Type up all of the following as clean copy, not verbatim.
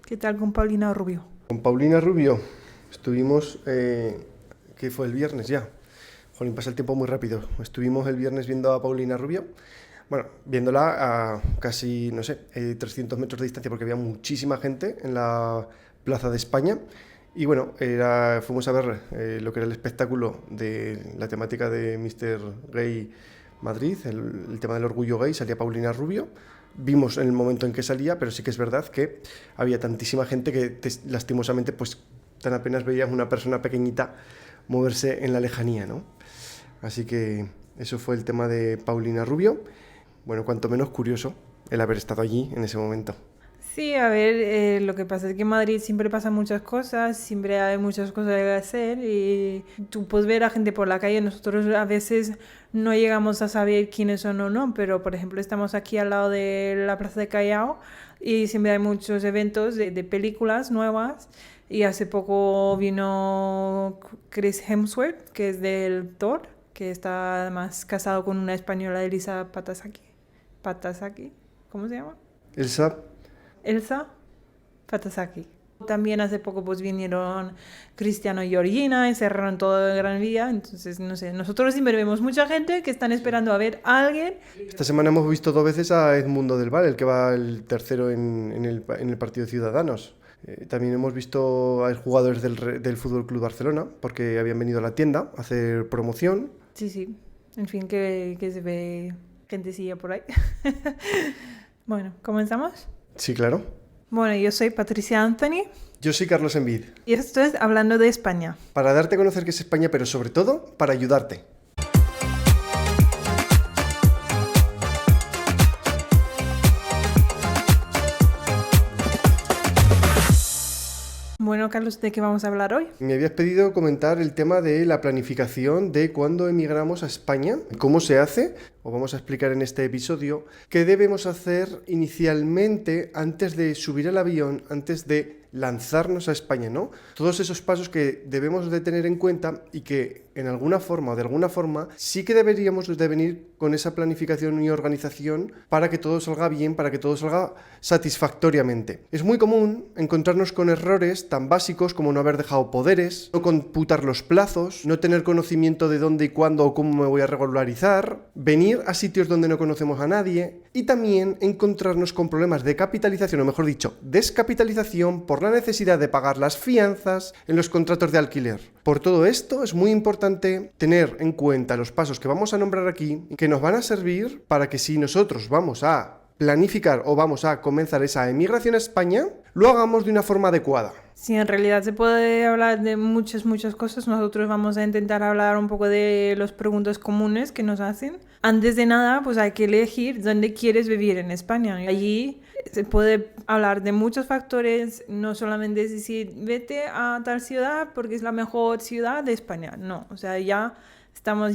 ¿Qué tal con Paulina Rubio? Con Paulina Rubio estuvimos, que fue el viernes ya. Jolín, pasa el tiempo muy rápido. Estuvimos el viernes viendo a Paulina Rubio. Bueno, viéndola a casi, no sé, 300 metros de distancia porque había muchísima gente en la Plaza de España. Y bueno, fuimos a ver lo que era el espectáculo de la temática de Mr. Gay Madrid, el tema del orgullo gay. Salía Paulina Rubio. Vimos en el momento en que salía, pero sí que es verdad que había tantísima gente que lastimosamente pues tan apenas veías una persona pequeñita moverse en la lejanía, ¿no? Así que eso fue el tema de Paulina Rubio. Bueno, cuanto menos curioso el haber estado allí en ese momento. Sí, a ver, lo que pasa es que en Madrid siempre pasan muchas cosas, siempre hay muchas cosas que hacer y tú puedes ver a gente por la calle. Nosotros a veces no llegamos a saber quiénes son o no, pero por ejemplo estamos aquí al lado de la Plaza de Callao y siempre hay muchos eventos de películas nuevas y hace poco vino Chris Hemsworth, que es del Thor, que está además casado con una española, Elisa Pattasaki, ¿cómo se llama? Elsa Pattasaki. También hace poco pues vinieron Cristiano y Georgina y cerraron todo en Gran Vía. Entonces, no sé, nosotros siempre vemos mucha gente que están esperando a ver a alguien. Esta semana hemos visto 2 veces a Edmundo del Val, el que va el tercero en el Partido de Ciudadanos. También hemos visto a jugadores del Fútbol Club Barcelona, porque habían venido a la tienda a hacer promoción. Sí. En fin, que se ve gentecilla por ahí. Bueno, ¿comenzamos? Sí, claro. Bueno, yo soy Patricia Anthony. Yo soy Carlos Envid. Y esto es Hablando de España. Para darte a conocer qué es España, pero sobre todo para ayudarte. Bueno, Carlos, ¿de qué vamos a hablar hoy? Me habías pedido comentar el tema de la planificación de cuándo emigramos a España, cómo se hace, o vamos a explicar en este episodio, qué debemos hacer inicialmente antes de subir al avión, antes de lanzarnos a España, ¿no? Todos esos pasos que debemos de tener en cuenta y que en alguna forma o de alguna forma sí que deberíamos de venir con esa planificación y organización para que todo salga bien, para que todo salga satisfactoriamente. Es muy común encontrarnos con errores tan básicos como no haber dejado poderes, no computar los plazos, no tener conocimiento de dónde y cuándo o cómo me voy a regularizar, venir a sitios donde no conocemos a nadie y también encontrarnos con problemas de capitalización, o mejor dicho, descapitalización por la necesidad de pagar las fianzas en los contratos de alquiler. Por todo esto es muy importante tener en cuenta los pasos que vamos a nombrar aquí, que nos van a servir para que si nosotros vamos a planificar o vamos a comenzar esa emigración a España, lo hagamos de una forma adecuada. Sí, en realidad se puede hablar de muchas cosas. Nosotros vamos a intentar hablar un poco de las preguntas comunes que nos hacen. Antes de nada, pues hay que elegir dónde quieres vivir en España. Allí se puede hablar de muchos factores, no solamente es decir, vete a tal ciudad porque es la mejor ciudad de España. No, o sea, ya estamos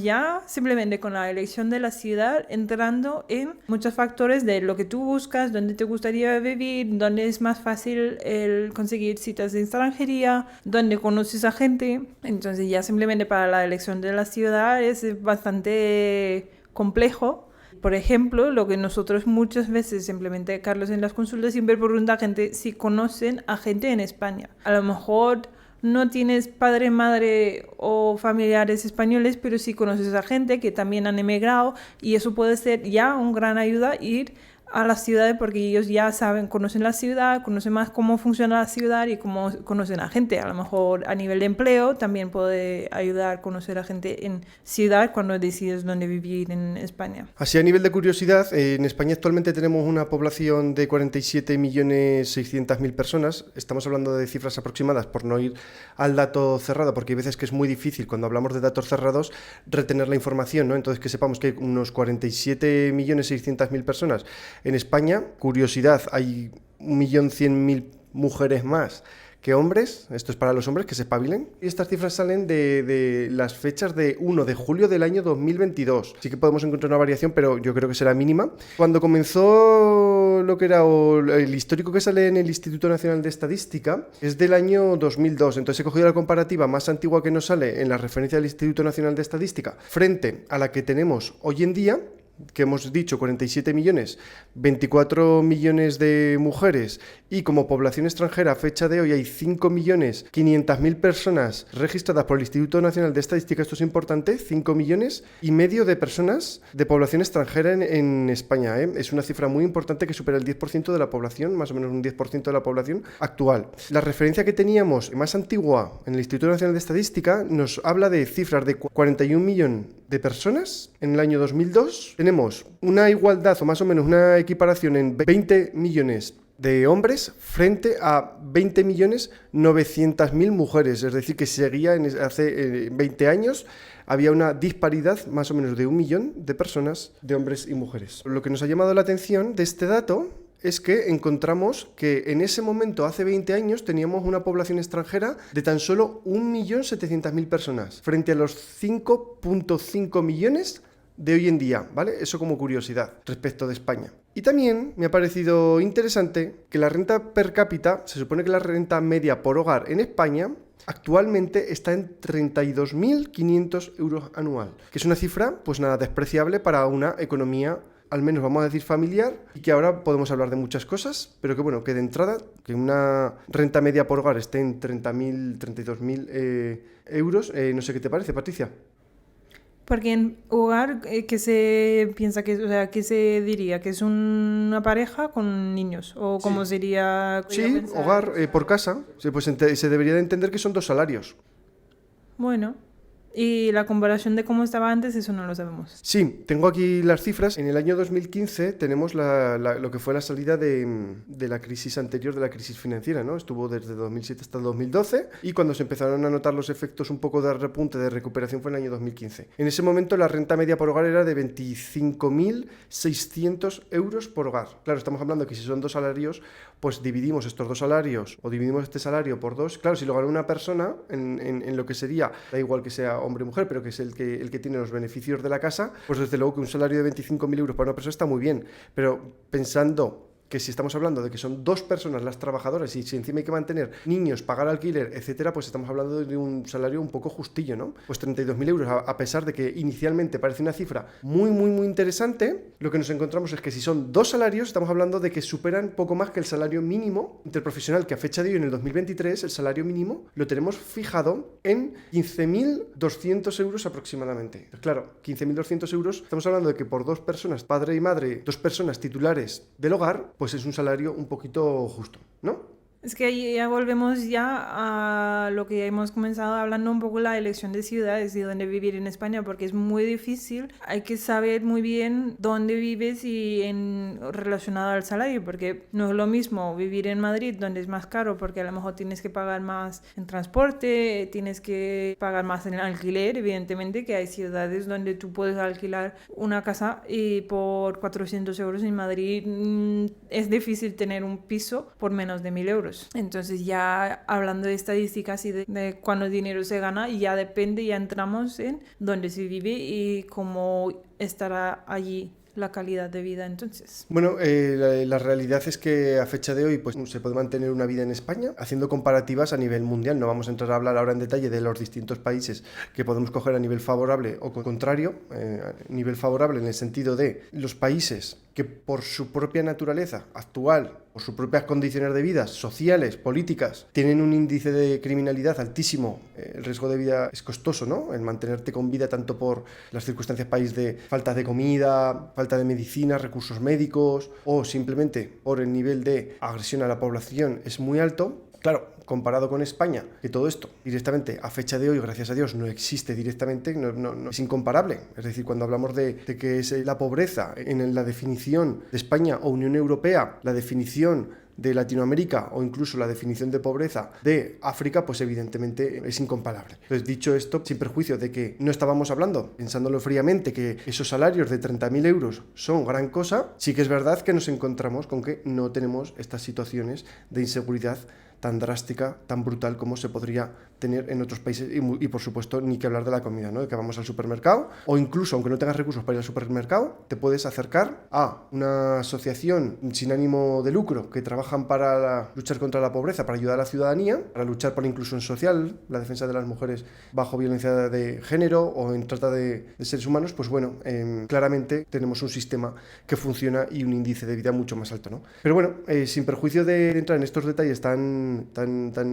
simplemente con la elección de la ciudad entrando en muchos factores de lo que tú buscas, dónde te gustaría vivir, dónde es más fácil el conseguir citas de extranjería, dónde conoces a gente. Entonces ya simplemente para la elección de la ciudad es bastante complejo. Por ejemplo, lo que nosotros muchas veces, simplemente Carlos en las consultas siempre pregunta a gente si conocen a gente en España. A lo mejor no tienes padre, madre o familiares españoles, pero sí conoces a gente que también han emigrado y eso puede ser ya una gran ayuda ir a las ciudades porque ellos ya saben, conocen la ciudad, conocen más cómo funciona la ciudad y cómo conocen a gente. A lo mejor a nivel de empleo también puede ayudar a conocer a gente en ciudad cuando decides dónde vivir en España. Así a nivel de curiosidad, en España actualmente tenemos una población de 47.600.000 personas. Estamos hablando de cifras aproximadas por no ir al dato cerrado, porque hay veces que es muy difícil cuando hablamos de datos cerrados retener la información, ¿no? Entonces que sepamos que hay unos 47.600.000 personas en España. Curiosidad, hay 1.100.000 mujeres más que hombres. Esto es para los hombres que se espabilen. Y estas cifras salen de las fechas de 1 de julio del año 2022. Sí que podemos encontrar una variación, pero yo creo que será mínima. Cuando comenzó lo que era el histórico que sale en el Instituto Nacional de Estadística, es del año 2002. Entonces he cogido la comparativa más antigua que nos sale en la referencia del Instituto Nacional de Estadística frente a la que tenemos hoy en día. que hemos dicho 47 millones, 24 millones de mujeres y como población extranjera a fecha de hoy hay 5.500.000 personas registradas por el Instituto Nacional de Estadística, esto es importante, 5,5 millones de personas de población extranjera en España. Es una cifra muy importante que supera el 10% de la población, más o menos un 10% de la población actual. La referencia que teníamos más antigua en el Instituto Nacional de Estadística nos habla de cifras de 41 millones de personas en el año 2002. Tenemos una igualdad o más o menos una equiparación en 20 millones de hombres frente a 20.900.000 mujeres, es decir, que seguía hace 20 años había una disparidad más o menos de 1 millón de personas, de hombres y mujeres. Lo que nos ha llamado la atención de este dato es que encontramos que en ese momento, hace 20 años, teníamos una población extranjera de tan solo 1.700.000 personas, frente a los 5,5 millones de hoy en día, ¿vale? Eso como curiosidad respecto de España. Y también me ha parecido interesante que la renta per cápita, se supone que la renta media por hogar en España actualmente está en 32.500 euros anual, que es una cifra pues nada despreciable para una economía, al menos vamos a decir familiar, y que ahora podemos hablar de muchas cosas, pero que bueno, que de entrada, que una renta media por hogar esté en 30.000, 32.000 euros, no sé qué te parece, Patricia. Porque en hogar, ¿qué se piensa que, o sea, qué se diría? ¿Que es una pareja con niños? ¿O cómo sería? Sí, hogar por casa. Pues se debería de entender que son 2 salarios. Bueno, y la comparación de cómo estaba antes, eso no lo sabemos. Sí, tengo aquí las cifras. En el año 2015 tenemos lo que fue la salida de la crisis anterior, de la crisis financiera, ¿no? Estuvo desde 2007 hasta 2012 y cuando se empezaron a notar los efectos un poco de repunte, de recuperación, fue en el año 2015. En ese momento la renta media por hogar era de 25.600 euros por hogar. Claro, estamos hablando de que si son 2 salarios, pues dividimos estos 2 salarios o dividimos este salario por 2. Claro, si lo gana una persona en lo que sería, da igual que sea hombre o mujer, pero que es el que tiene los beneficios de la casa, pues desde luego que un salario de 25.000 euros para una persona está muy bien, pero pensando que si estamos hablando de que son 2 personas las trabajadoras y si encima hay que mantener niños, pagar alquiler, etcétera, pues estamos hablando de un salario un poco justillo, ¿no? Pues 32.000 euros, a pesar de que inicialmente parece una cifra muy, muy, muy interesante, lo que nos encontramos es que si son 2 salarios, estamos hablando de que superan poco más que el salario mínimo interprofesional, que a fecha de hoy, en el 2023, el salario mínimo lo tenemos fijado en 15.200 euros aproximadamente. Pues claro, 15.200 euros, estamos hablando de que por 2 personas, padre y madre, 2 personas titulares del hogar, pues es un salario un poquito justo, ¿no? Es que ahí ya volvemos ya a lo que ya hemos comenzado hablando un poco, la elección de ciudades y dónde vivir en España, porque es muy difícil. Hay que saber muy bien dónde vives y relacionado al salario, porque no es lo mismo vivir en Madrid, donde es más caro, porque a lo mejor tienes que pagar más en transporte, tienes que pagar más en alquiler, evidentemente, que hay ciudades donde tú puedes alquilar una casa y por 400 euros en Madrid es difícil tener un piso por menos de 1.000 euros. Entonces ya hablando de estadísticas y de cuánto dinero se gana, ya depende, ya entramos en dónde se vive y cómo estará allí la calidad de vida entonces. Bueno, la realidad es que a fecha de hoy pues, se puede mantener una vida en España haciendo comparativas a nivel mundial. No vamos a entrar a hablar ahora en detalle de los distintos países que podemos coger a nivel favorable o contrario, nivel favorable en el sentido de los países que por su propia naturaleza actual, por sus propias condiciones de vida, sociales, políticas, tienen un índice de criminalidad altísimo. El riesgo de vida es costoso, ¿no? El mantenerte con vida tanto por las circunstancias país de falta de comida, falta de medicina, recursos médicos o simplemente por el nivel de agresión a la población es muy alto. Claro, comparado con España, que todo esto directamente a fecha de hoy, gracias a Dios, no existe directamente, no es incomparable. Es decir, cuando hablamos de que es la pobreza en la definición de España o Unión Europea, la definición de Latinoamérica o incluso la definición de pobreza de África, pues evidentemente es incomparable. Entonces, dicho esto, sin perjuicio de que no estábamos hablando, pensándolo fríamente, que esos salarios de 30.000 euros son gran cosa, sí que es verdad que nos encontramos con que no tenemos estas situaciones de inseguridad tan drástica, tan brutal como se podría tener en otros países y por supuesto ni que hablar de la comida, ¿no? De que vamos al supermercado o incluso aunque no tengas recursos para ir al supermercado te puedes acercar a una asociación sin ánimo de lucro que trabajan para luchar contra la pobreza, para ayudar a la ciudadanía, para luchar por la inclusión social, la defensa de las mujeres bajo violencia de género o en trata de seres humanos. Pues bueno, claramente tenemos un sistema que funciona y un índice de vida mucho más alto, ¿no? Pero bueno, sin perjuicio de entrar en estos detalles tan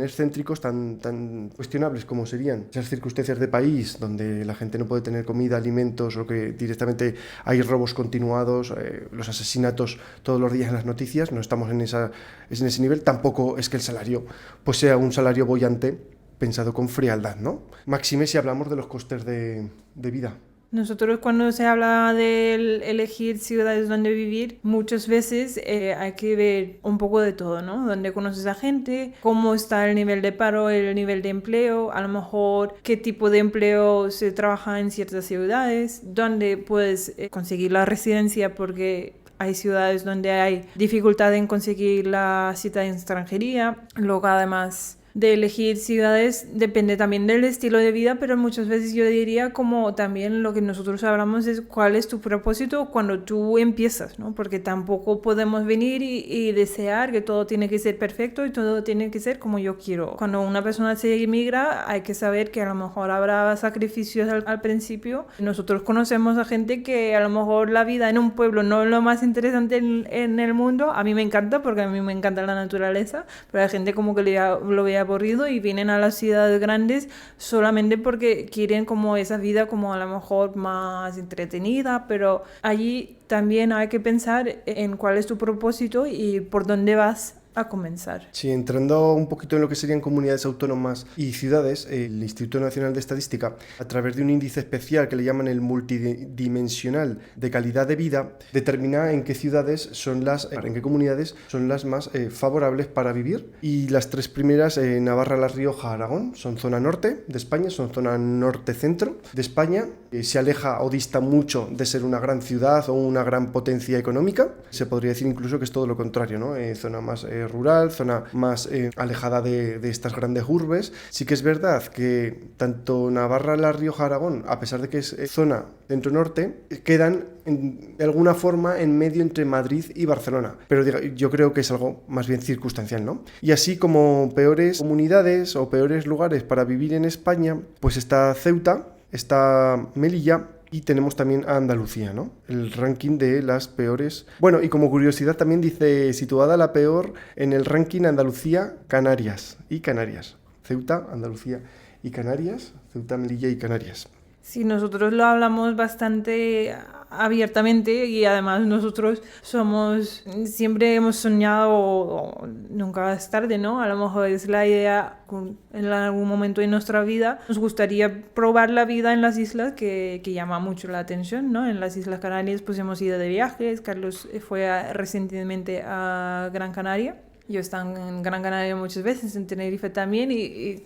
excéntricos, tan cuestionables como serían esas circunstancias de país donde la gente no puede tener comida, alimentos o que directamente hay robos continuados, los asesinatos todos los días en las noticias, no estamos en ese nivel. Tampoco es que el salario pues sea un salario boyante pensado con frialdad, ¿no? Máxime si hablamos de los costes de vida. Nosotros cuando se habla de elegir ciudades donde vivir, muchas veces hay que ver un poco de todo, ¿no? Dónde conoces a gente, cómo está el nivel de paro, el nivel de empleo, a lo mejor qué tipo de empleo se trabaja en ciertas ciudades, dónde puedes conseguir la residencia porque hay ciudades donde hay dificultad en conseguir la cita de extranjería. Luego además de elegir ciudades depende también del estilo de vida, pero muchas veces yo diría como también lo que nosotros hablamos es cuál es tu propósito cuando tú empiezas, ¿no? Porque tampoco podemos venir y desear que todo tiene que ser perfecto y todo tiene que ser como yo quiero. Cuando una persona se emigra hay que saber que a lo mejor habrá sacrificios al principio. Nosotros conocemos a gente que a lo mejor la vida en un pueblo no es lo más interesante en el mundo. A mí me encanta porque a mí me encanta la naturaleza, pero hay gente como que lo ve aburrido y vienen a las ciudades grandes solamente porque quieren como esa vida como a lo mejor más entretenida, pero allí también hay que pensar en cuál es tu propósito y por dónde vas a comenzar. Sí, entrando un poquito en lo que serían comunidades autónomas y ciudades, el Instituto Nacional de Estadística, a través de un índice especial que le llaman el multidimensional de calidad de vida, determina en qué ciudades en qué comunidades son las más favorables para vivir. Y las tres primeras, Navarra, La Rioja, Aragón, son zona norte de España, son zona norte-centro de España. Se aleja o dista mucho de ser una gran ciudad o una gran potencia económica. Se podría decir incluso que es todo lo contrario, ¿no? Zona más rural, zona más alejada de estas grandes urbes. Sí que es verdad que tanto Navarra, La Rioja, Aragón, a pesar de que es zona centro-norte, quedan de alguna forma en medio entre Madrid y Barcelona, pero yo creo que es algo más bien circunstancial, ¿no? Y así como peores comunidades o peores lugares para vivir en España, pues está Ceuta, está Melilla y tenemos también a Andalucía, ¿no? El ranking de las peores. Bueno, y como curiosidad también dice, situada la peor en el ranking Andalucía, Canarias y Canarias. Ceuta, Andalucía y Canarias, Ceuta, Melilla y Canarias. Sí, nosotros lo hablamos bastante abiertamente y además nosotros siempre hemos soñado, o nunca es tarde, ¿no? A lo mejor es la idea en algún momento de nuestra vida. Nos gustaría probar la vida en las islas que llama mucho la atención, ¿no? En las Islas Canarias pues hemos ido de viajes, Carlos fue recientemente a Gran Canaria. Yo he estado en Gran Canaria muchas veces, en Tenerife también y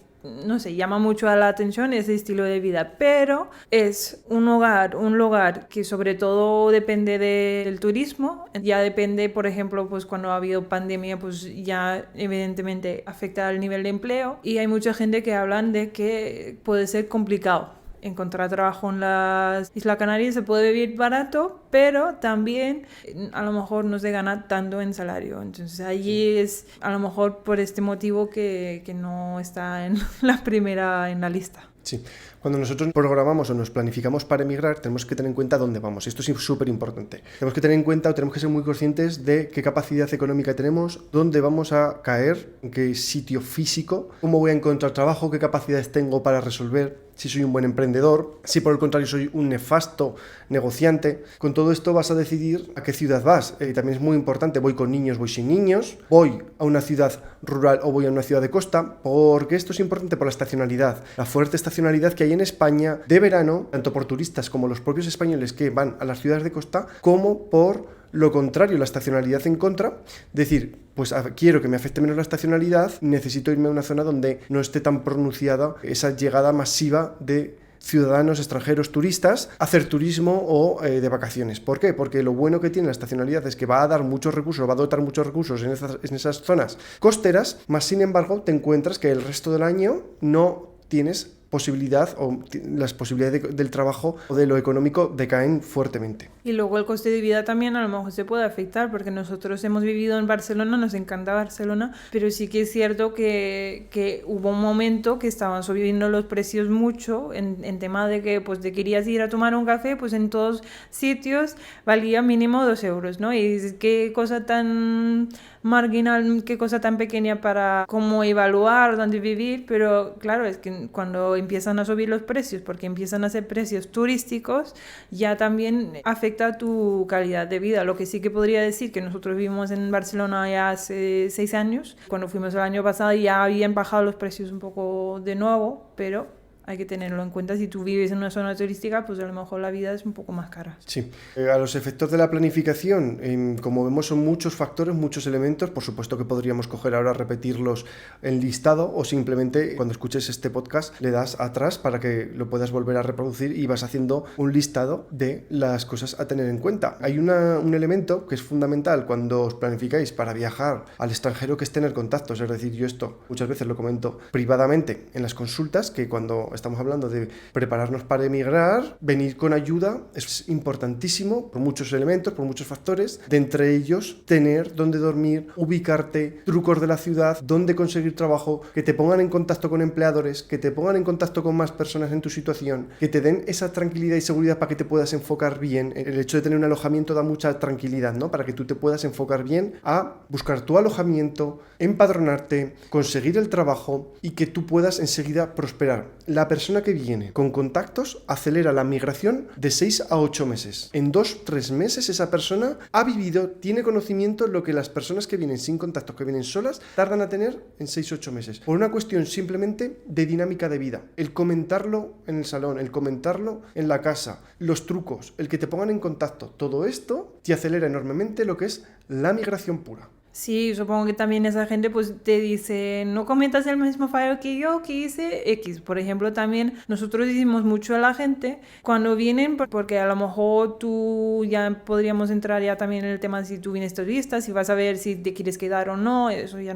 no sé, llama mucho a la atención ese estilo de vida, pero es un lugar que sobre todo depende del turismo, ya depende, por ejemplo, pues cuando ha habido pandemia, pues ya evidentemente afecta al nivel de empleo y hay mucha gente que hablan de que puede ser complicado encontrar trabajo en las Islas Canarias. Se puede vivir barato, pero también a lo mejor no se gana tanto en salario. Entonces allí es a lo mejor por este motivo que no está en la primera en la lista. Sí, cuando nosotros programamos o nos planificamos para emigrar, tenemos que tener en cuenta dónde vamos. Esto es súper importante. Tenemos que tener en cuenta o tenemos que ser muy conscientes de qué capacidad económica tenemos, dónde vamos a caer, en qué sitio físico, cómo voy a encontrar trabajo, qué capacidades tengo para resolver, si soy un buen emprendedor, si por el contrario soy un nefasto negociante. Con todo esto vas a decidir a qué ciudad vas. También es muy importante, voy con niños, voy sin niños, voy a una ciudad rural o voy a una ciudad de costa, porque esto es importante por la estacionalidad, la fuerte estacionalidad que hay en España de verano, tanto por turistas como los propios españoles que van a las ciudades de costa, como por lo contrario, la estacionalidad en contra, decir, pues quiero que me afecte menos la estacionalidad, necesito irme a una zona donde no esté tan pronunciada esa llegada masiva de ciudadanos extranjeros turistas hacer turismo o de vacaciones. ¿Por qué? Porque lo bueno que tiene la estacionalidad es que va a dar muchos recursos, va a dotar muchos recursos en esas zonas costeras, más sin embargo te encuentras que el resto del año no tienes posibilidad o las posibilidades del trabajo o de lo económico decaen fuertemente. Y luego el coste de vida también a lo mejor se puede afectar, porque nosotros hemos vivido en Barcelona, nos encanta Barcelona, pero sí que es cierto que hubo un momento que estaban subiendo los precios mucho en tema de que pues te querías ir a tomar un café, pues en todos sitios valía mínimo 2 euros, ¿no? Y qué cosa tan marginal, qué cosa tan pequeña para cómo evaluar dónde vivir, pero claro, es que cuando empiezan a subir los precios, porque empiezan a ser precios turísticos, ya también afecta tu calidad de vida. Lo que sí que podría decir que nosotros vivimos en Barcelona ya hace 6 años, cuando fuimos el año pasado ya habían bajado los precios un poco de nuevo, pero hay que tenerlo en cuenta. Si tú vives en una zona turística, pues a lo mejor la vida es un poco más cara. Sí. A los efectos de la planificación, como vemos, son muchos factores, muchos elementos. Por supuesto que podríamos coger ahora, repetirlos en listado, o simplemente cuando escuches este podcast le das atrás para que lo puedas volver a reproducir y vas haciendo un listado de las cosas a tener en cuenta. Hay un elemento que es fundamental cuando os planificáis para viajar al extranjero, que es tener contactos. Es decir, yo esto muchas veces lo comento privadamente en las consultas, que cuando estamos hablando de prepararnos para emigrar, venir con ayuda es importantísimo por muchos elementos, por muchos factores, de entre ellos tener dónde dormir, ubicarte, trucos de la ciudad, dónde conseguir trabajo, que te pongan en contacto con empleadores, que te pongan en contacto con más personas en tu situación, que te den esa tranquilidad y seguridad para que te puedas enfocar bien. El hecho de tener un alojamiento da mucha tranquilidad, ¿no? Para que tú te puedas enfocar bien a buscar tu alojamiento, empadronarte, conseguir el trabajo y que tú puedas enseguida prosperar. La persona que viene con contactos acelera la migración de 6 a 8 meses. En 2-3 meses esa persona ha vivido, tiene conocimiento lo que las personas que vienen sin contactos, que vienen solas, tardan a tener en 6-8 meses. Por una cuestión simplemente de dinámica de vida. El comentarlo en el salón, el comentarlo en la casa, los trucos, el que te pongan en contacto, todo esto te acelera enormemente lo que es la migración pura. Sí, supongo que también esa gente pues te dice, no cometas el mismo fallo que yo que hice X. Por ejemplo, también nosotros decimos mucho a la gente cuando vienen, porque a lo mejor tú ya podríamos entrar ya también en el tema de si tú vienes turista, si vas a ver si te quieres quedar o no, eso ya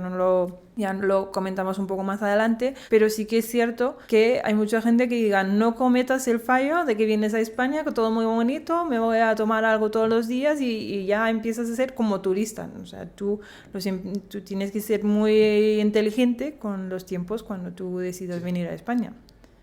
lo comentamos un poco más adelante, pero sí que es cierto que hay mucha gente que diga, no cometas el fallo de que vienes a España, que todo muy bonito, me voy a tomar algo todos los días y ya empiezas a ser como turista. O sea, tú tienes que ser muy inteligente con los tiempos cuando tú decidas venir a España.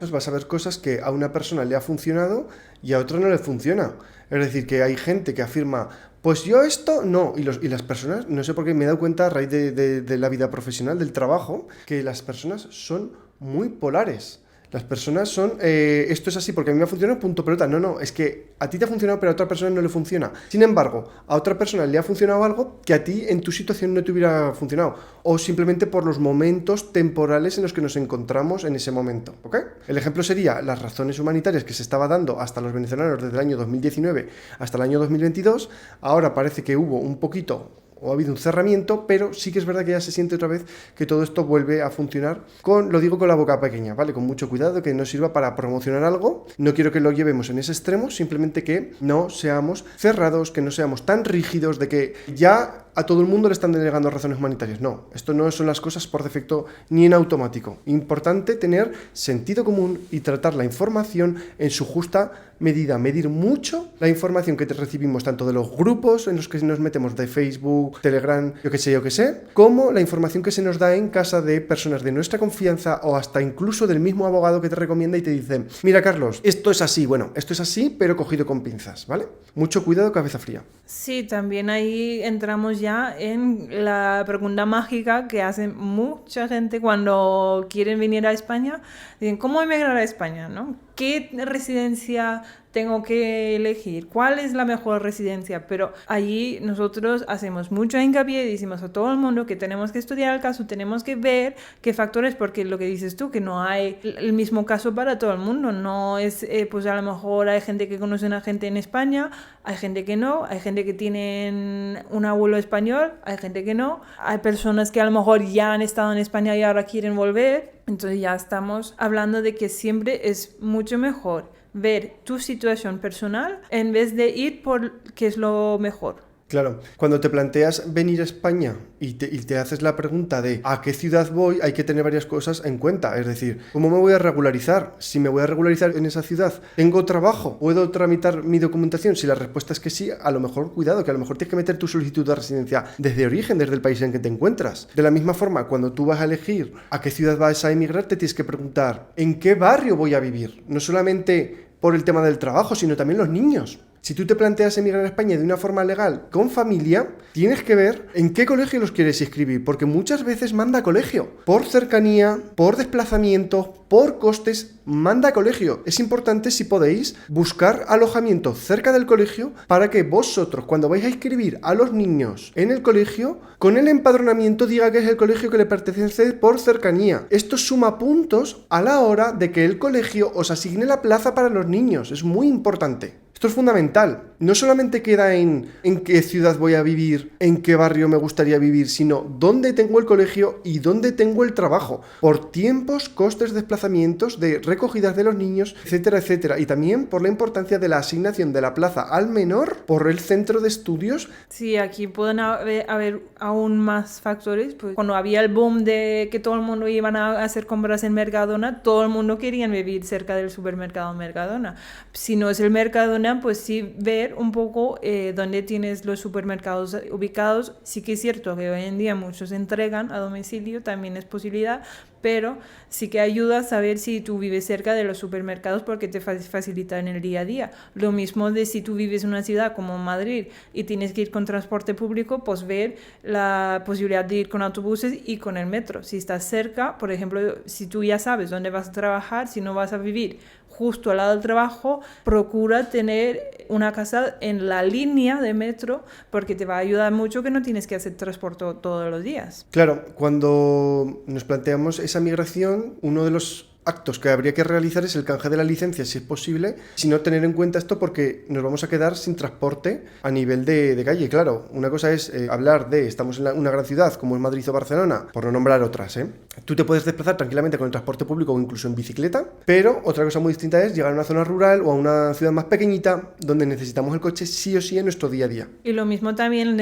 Pues vas a ver cosas que a una persona le ha funcionado y a otra no le funciona. Es decir, que hay gente que afirma, pues yo esto no, y las personas, no sé por qué me he dado cuenta a raíz de la vida profesional, del trabajo, que las personas son muy polares. Las personas son, esto es así porque a mí me ha funcionado, punto pelota. No, es que a ti te ha funcionado pero a otra persona no le funciona. Sin embargo, a otra persona le ha funcionado algo que a ti en tu situación no te hubiera funcionado. O simplemente por los momentos temporales en los que nos encontramos en ese momento, ¿ok? El ejemplo sería las razones humanitarias que se estaba dando hasta los venezolanos desde el año 2019 hasta el año 2022. Ahora parece que hubo un poquito, o ha habido un cerramiento, pero sí que es verdad que ya se siente otra vez que todo esto vuelve a funcionar lo digo con la boca pequeña, ¿vale? Con mucho cuidado, que no sirva para promocionar algo. No quiero que lo llevemos en ese extremo, simplemente que no seamos cerrados, que no seamos tan rígidos de que ya a todo el mundo le están denegando razones humanitarias. No, esto no son las cosas por defecto ni en automático. Importante tener sentido común y tratar la información en su justa medida, medir mucho la información que recibimos tanto de los grupos en los que nos metemos de Facebook, Telegram, yo qué sé, como la información que se nos da en casa de personas de nuestra confianza o hasta incluso del mismo abogado que te recomienda y te dice, mira Carlos, esto es así, bueno, esto es así pero cogido con pinzas, ¿vale? Mucho cuidado, cabeza fría. Sí, también ahí entramos ya en la pregunta mágica que hace mucha gente cuando quieren venir a España. Dicen, ¿cómo emigrar a España, no? ¿Qué residencia tengo que elegir? ¿Cuál es la mejor residencia? Pero allí nosotros hacemos mucho hincapié y decimos a todo el mundo que tenemos que estudiar el caso, tenemos que ver qué factores, porque lo que dices tú, que no hay el mismo caso para todo el mundo. No es, pues a lo mejor hay gente que conoce a una gente en España, hay gente que no, hay gente que tienen un abuelo español, hay gente que no, hay personas que a lo mejor ya han estado en España y ahora quieren volver. Entonces ya estamos hablando de que siempre es mucho mejor ver tu situación personal en vez de ir por qué es lo mejor. Claro, cuando te planteas venir a España y te haces la pregunta de ¿a qué ciudad voy? Hay que tener varias cosas en cuenta. Es decir, ¿cómo me voy a regularizar? Si me voy a regularizar en esa ciudad, ¿tengo trabajo? ¿Puedo tramitar mi documentación? Si la respuesta es que sí, a lo mejor, cuidado, que a lo mejor tienes que meter tu solicitud de residencia desde origen, desde el país en que te encuentras. De la misma forma, cuando tú vas a elegir a qué ciudad vas a emigrar, te tienes que preguntar ¿en qué barrio voy a vivir? No solamente por el tema del trabajo, sino también los niños. Si tú te planteas emigrar a España de una forma legal con familia, tienes que ver en qué colegio los quieres inscribir, porque muchas veces manda a colegio. Por cercanía, por desplazamiento, por costes, manda a colegio. Es importante, si podéis, buscar alojamiento cerca del colegio para que vosotros, cuando vais a inscribir a los niños en el colegio, con el empadronamiento diga que es el colegio que le pertenece por cercanía. Esto suma puntos a la hora de que el colegio os asigne la plaza para los niños. Es muy importante. Esto es fundamental. No solamente queda en qué ciudad voy a vivir, en qué barrio me gustaría vivir, sino dónde tengo el colegio y dónde tengo el trabajo. Por tiempos, costes, desplazamientos, de recogidas de los niños, etcétera, etcétera. Y también por la importancia de la asignación de la plaza al menor por el centro de estudios. Sí, aquí pueden haber aún más factores. Pues cuando había el boom de que todo el mundo iban a hacer compras en Mercadona, todo el mundo quería vivir cerca del supermercado Mercadona. Si no es el Mercadona, pues sí ver un poco dónde tienes los supermercados ubicados. Sí que es cierto que hoy en día muchos entregan a domicilio, también es posibilidad, pero sí que ayuda a saber si tú vives cerca de los supermercados porque te facilita en el día a día. Lo mismo de si tú vives en una ciudad como Madrid y tienes que ir con transporte público, pues ver la posibilidad de ir con autobuses y con el metro. Si estás cerca, por ejemplo, si tú ya sabes dónde vas a trabajar, si no vas a vivir justo al lado del trabajo, procura tener una casa en la línea de metro porque te va a ayudar mucho, que no tienes que hacer transporte todos los días. Claro, cuando nos planteamos esa migración, uno de los actos que habría que realizar es el canje de la licencia, si es posible, si no tener en cuenta esto porque nos vamos a quedar sin transporte a nivel de calle. Claro, una cosa es hablar de estamos en una gran ciudad como es Madrid o Barcelona, por no nombrar otras, ¿eh? Tú te puedes desplazar tranquilamente con el transporte público o incluso en bicicleta, pero otra cosa muy distinta es llegar a una zona rural o a una ciudad más pequeñita donde necesitamos el coche sí o sí en nuestro día a día. Y lo mismo también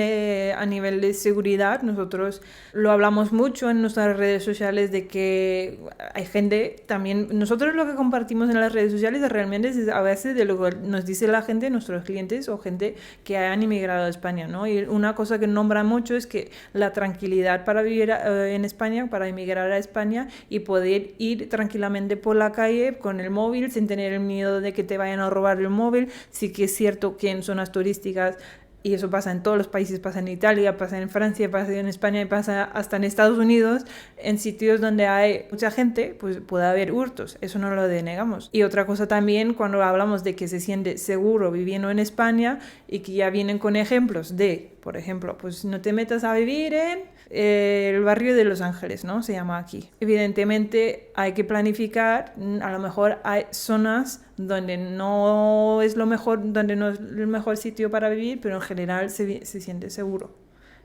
a nivel de seguridad. Nosotros lo hablamos mucho en nuestras redes sociales de que hay gente también. Nosotros lo que compartimos en las redes sociales realmente es a veces de lo que nos dice la gente, nuestros clientes o gente que hayan inmigrado a España, ¿no? Y una cosa que nombra mucho es que la tranquilidad para vivir en España, para emigrar a España y poder ir tranquilamente por la calle con el móvil sin tener el miedo de que te vayan a robar el móvil. Sí que es cierto que en zonas turísticas, y eso pasa en todos los países, pasa en Italia, pasa en Francia, pasa en España y pasa hasta en Estados Unidos, en sitios donde hay mucha gente, pues puede haber hurtos, eso no lo denegamos. Y otra cosa también, cuando hablamos de que se siente seguro viviendo en España y que ya vienen con ejemplos de, por ejemplo, pues no te metas a vivir en el barrio de Los Ángeles, ¿no? Se llama aquí. Evidentemente hay que planificar, a lo mejor hay zonas donde no es lo mejor, donde no es el mejor sitio para vivir, pero en general se siente seguro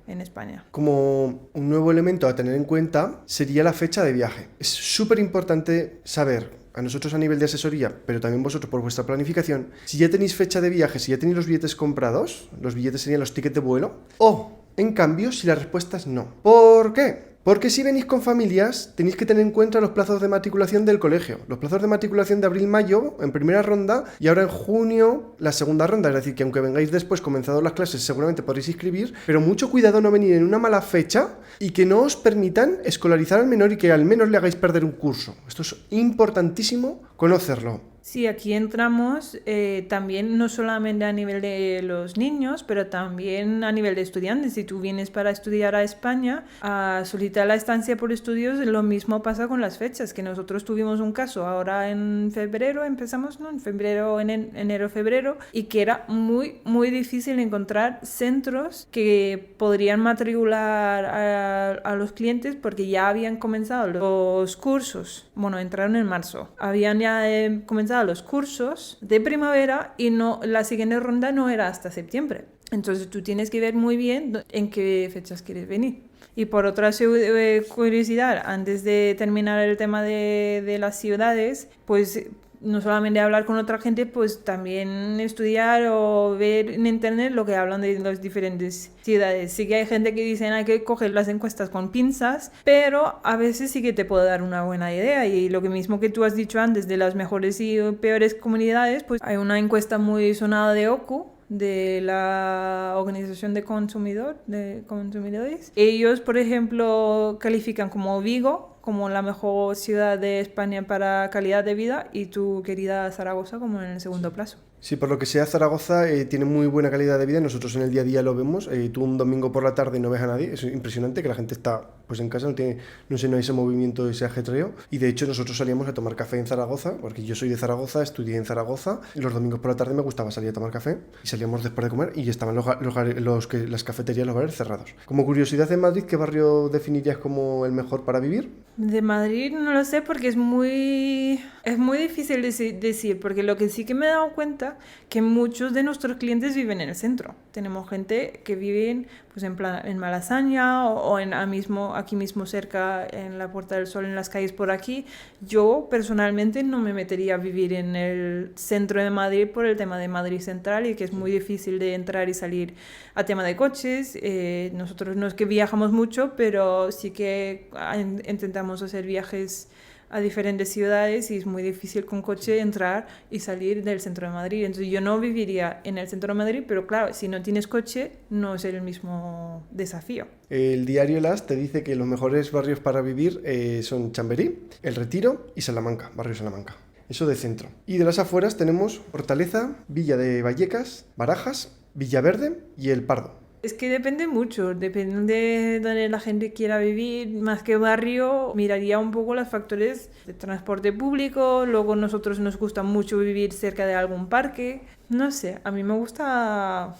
en España. Como un nuevo elemento a tener en cuenta sería la fecha de viaje. Es súper importante saber, a nosotros a nivel de asesoría, pero también vosotros por vuestra planificación, si ya tenéis fecha de viaje, si ya tenéis los billetes comprados, los billetes serían los tickets de vuelo, o en cambio si la respuesta es no. ¿Por qué? Porque si venís con familias, tenéis que tener en cuenta los plazos de matriculación del colegio. Los plazos de matriculación de abril-mayo en primera ronda y ahora en junio la segunda ronda. Es decir, que aunque vengáis después comenzado las clases, seguramente podréis inscribir, pero mucho cuidado no venir en una mala fecha y que no os permitan escolarizar al menor y que al menos le hagáis perder un curso. Esto es importantísimo conocerlo. Sí, aquí entramos también no solamente a nivel de los niños, pero también a nivel de estudiantes. Si tú vienes para estudiar a España, a solicitar la estancia por estudios, lo mismo pasa con las fechas, que nosotros tuvimos un caso ahora en febrero, empezamos, ¿no? En febrero, en enero, febrero, y que era muy, muy difícil encontrar centros que podrían matricular a los clientes porque ya habían comenzado los cursos. Bueno, entraron en marzo. Habían ya comenzado los cursos de primavera y no, la siguiente ronda no era hasta septiembre. Entonces tú tienes que ver muy bien en qué fechas quieres venir. Y por otra curiosidad, antes de terminar el tema de las ciudades, pues no solamente hablar con otra gente, pues también estudiar o ver en internet lo que hablan de las diferentes ciudades. Sí que hay gente que dice hay que coger las encuestas con pinzas, pero a veces sí que te puede dar una buena idea. Y lo que mismo que tú has dicho antes de las mejores y peores comunidades, pues hay una encuesta muy sonada de OCU, de la Organización de Consumidores. Ellos, por ejemplo, califican como Vigo como la mejor ciudad de España para calidad de vida y tu querida Zaragoza como en el segundo plazo. Sí, por lo que sea, Zaragoza tiene muy buena calidad de vida. Nosotros en el día a día lo vemos. Tú un domingo por la tarde no ves a nadie. Es impresionante que la gente está pues en casa, no hay ese movimiento, ese ajetreo. Y de hecho nosotros salíamos a tomar café en Zaragoza, porque yo soy de Zaragoza, estudié en Zaragoza. Y los domingos por la tarde me gustaba salir a tomar café. Y salíamos después de comer y estaban las cafeterías, los bares cerrados. Como curiosidad, en Madrid, ¿qué barrio definirías como el mejor para vivir? De Madrid no lo sé porque es muy difícil decir, porque lo que sí que me he dado cuenta que muchos de nuestros clientes viven en el centro. Tenemos gente que vive pues en Malasaña o aquí mismo cerca en la Puerta del Sol, en las calles por aquí. Yo personalmente no me metería a vivir en el centro de Madrid por el tema de Madrid Central y que es muy difícil de entrar y salir a tema de coches. Nosotros no es que viajamos mucho, pero sí que intentamos hacer viajes a diferentes ciudades y es muy difícil con coche entrar y salir del centro de Madrid. Entonces yo no viviría en el centro de Madrid, pero claro, si no tienes coche no es el mismo desafío. El diario Las te dice que los mejores barrios para vivir son Chamberí, El Retiro y Salamanca, barrio Salamanca. Eso de centro. Y de las afueras tenemos Hortaleza, Villa de Vallecas, Barajas, Villaverde y El Pardo. Es que depende mucho, depende de donde la gente quiera vivir, más que barrio, miraría un poco los factores de transporte público, luego nosotros nos gusta mucho vivir cerca de algún parque, no sé, a mí me gusta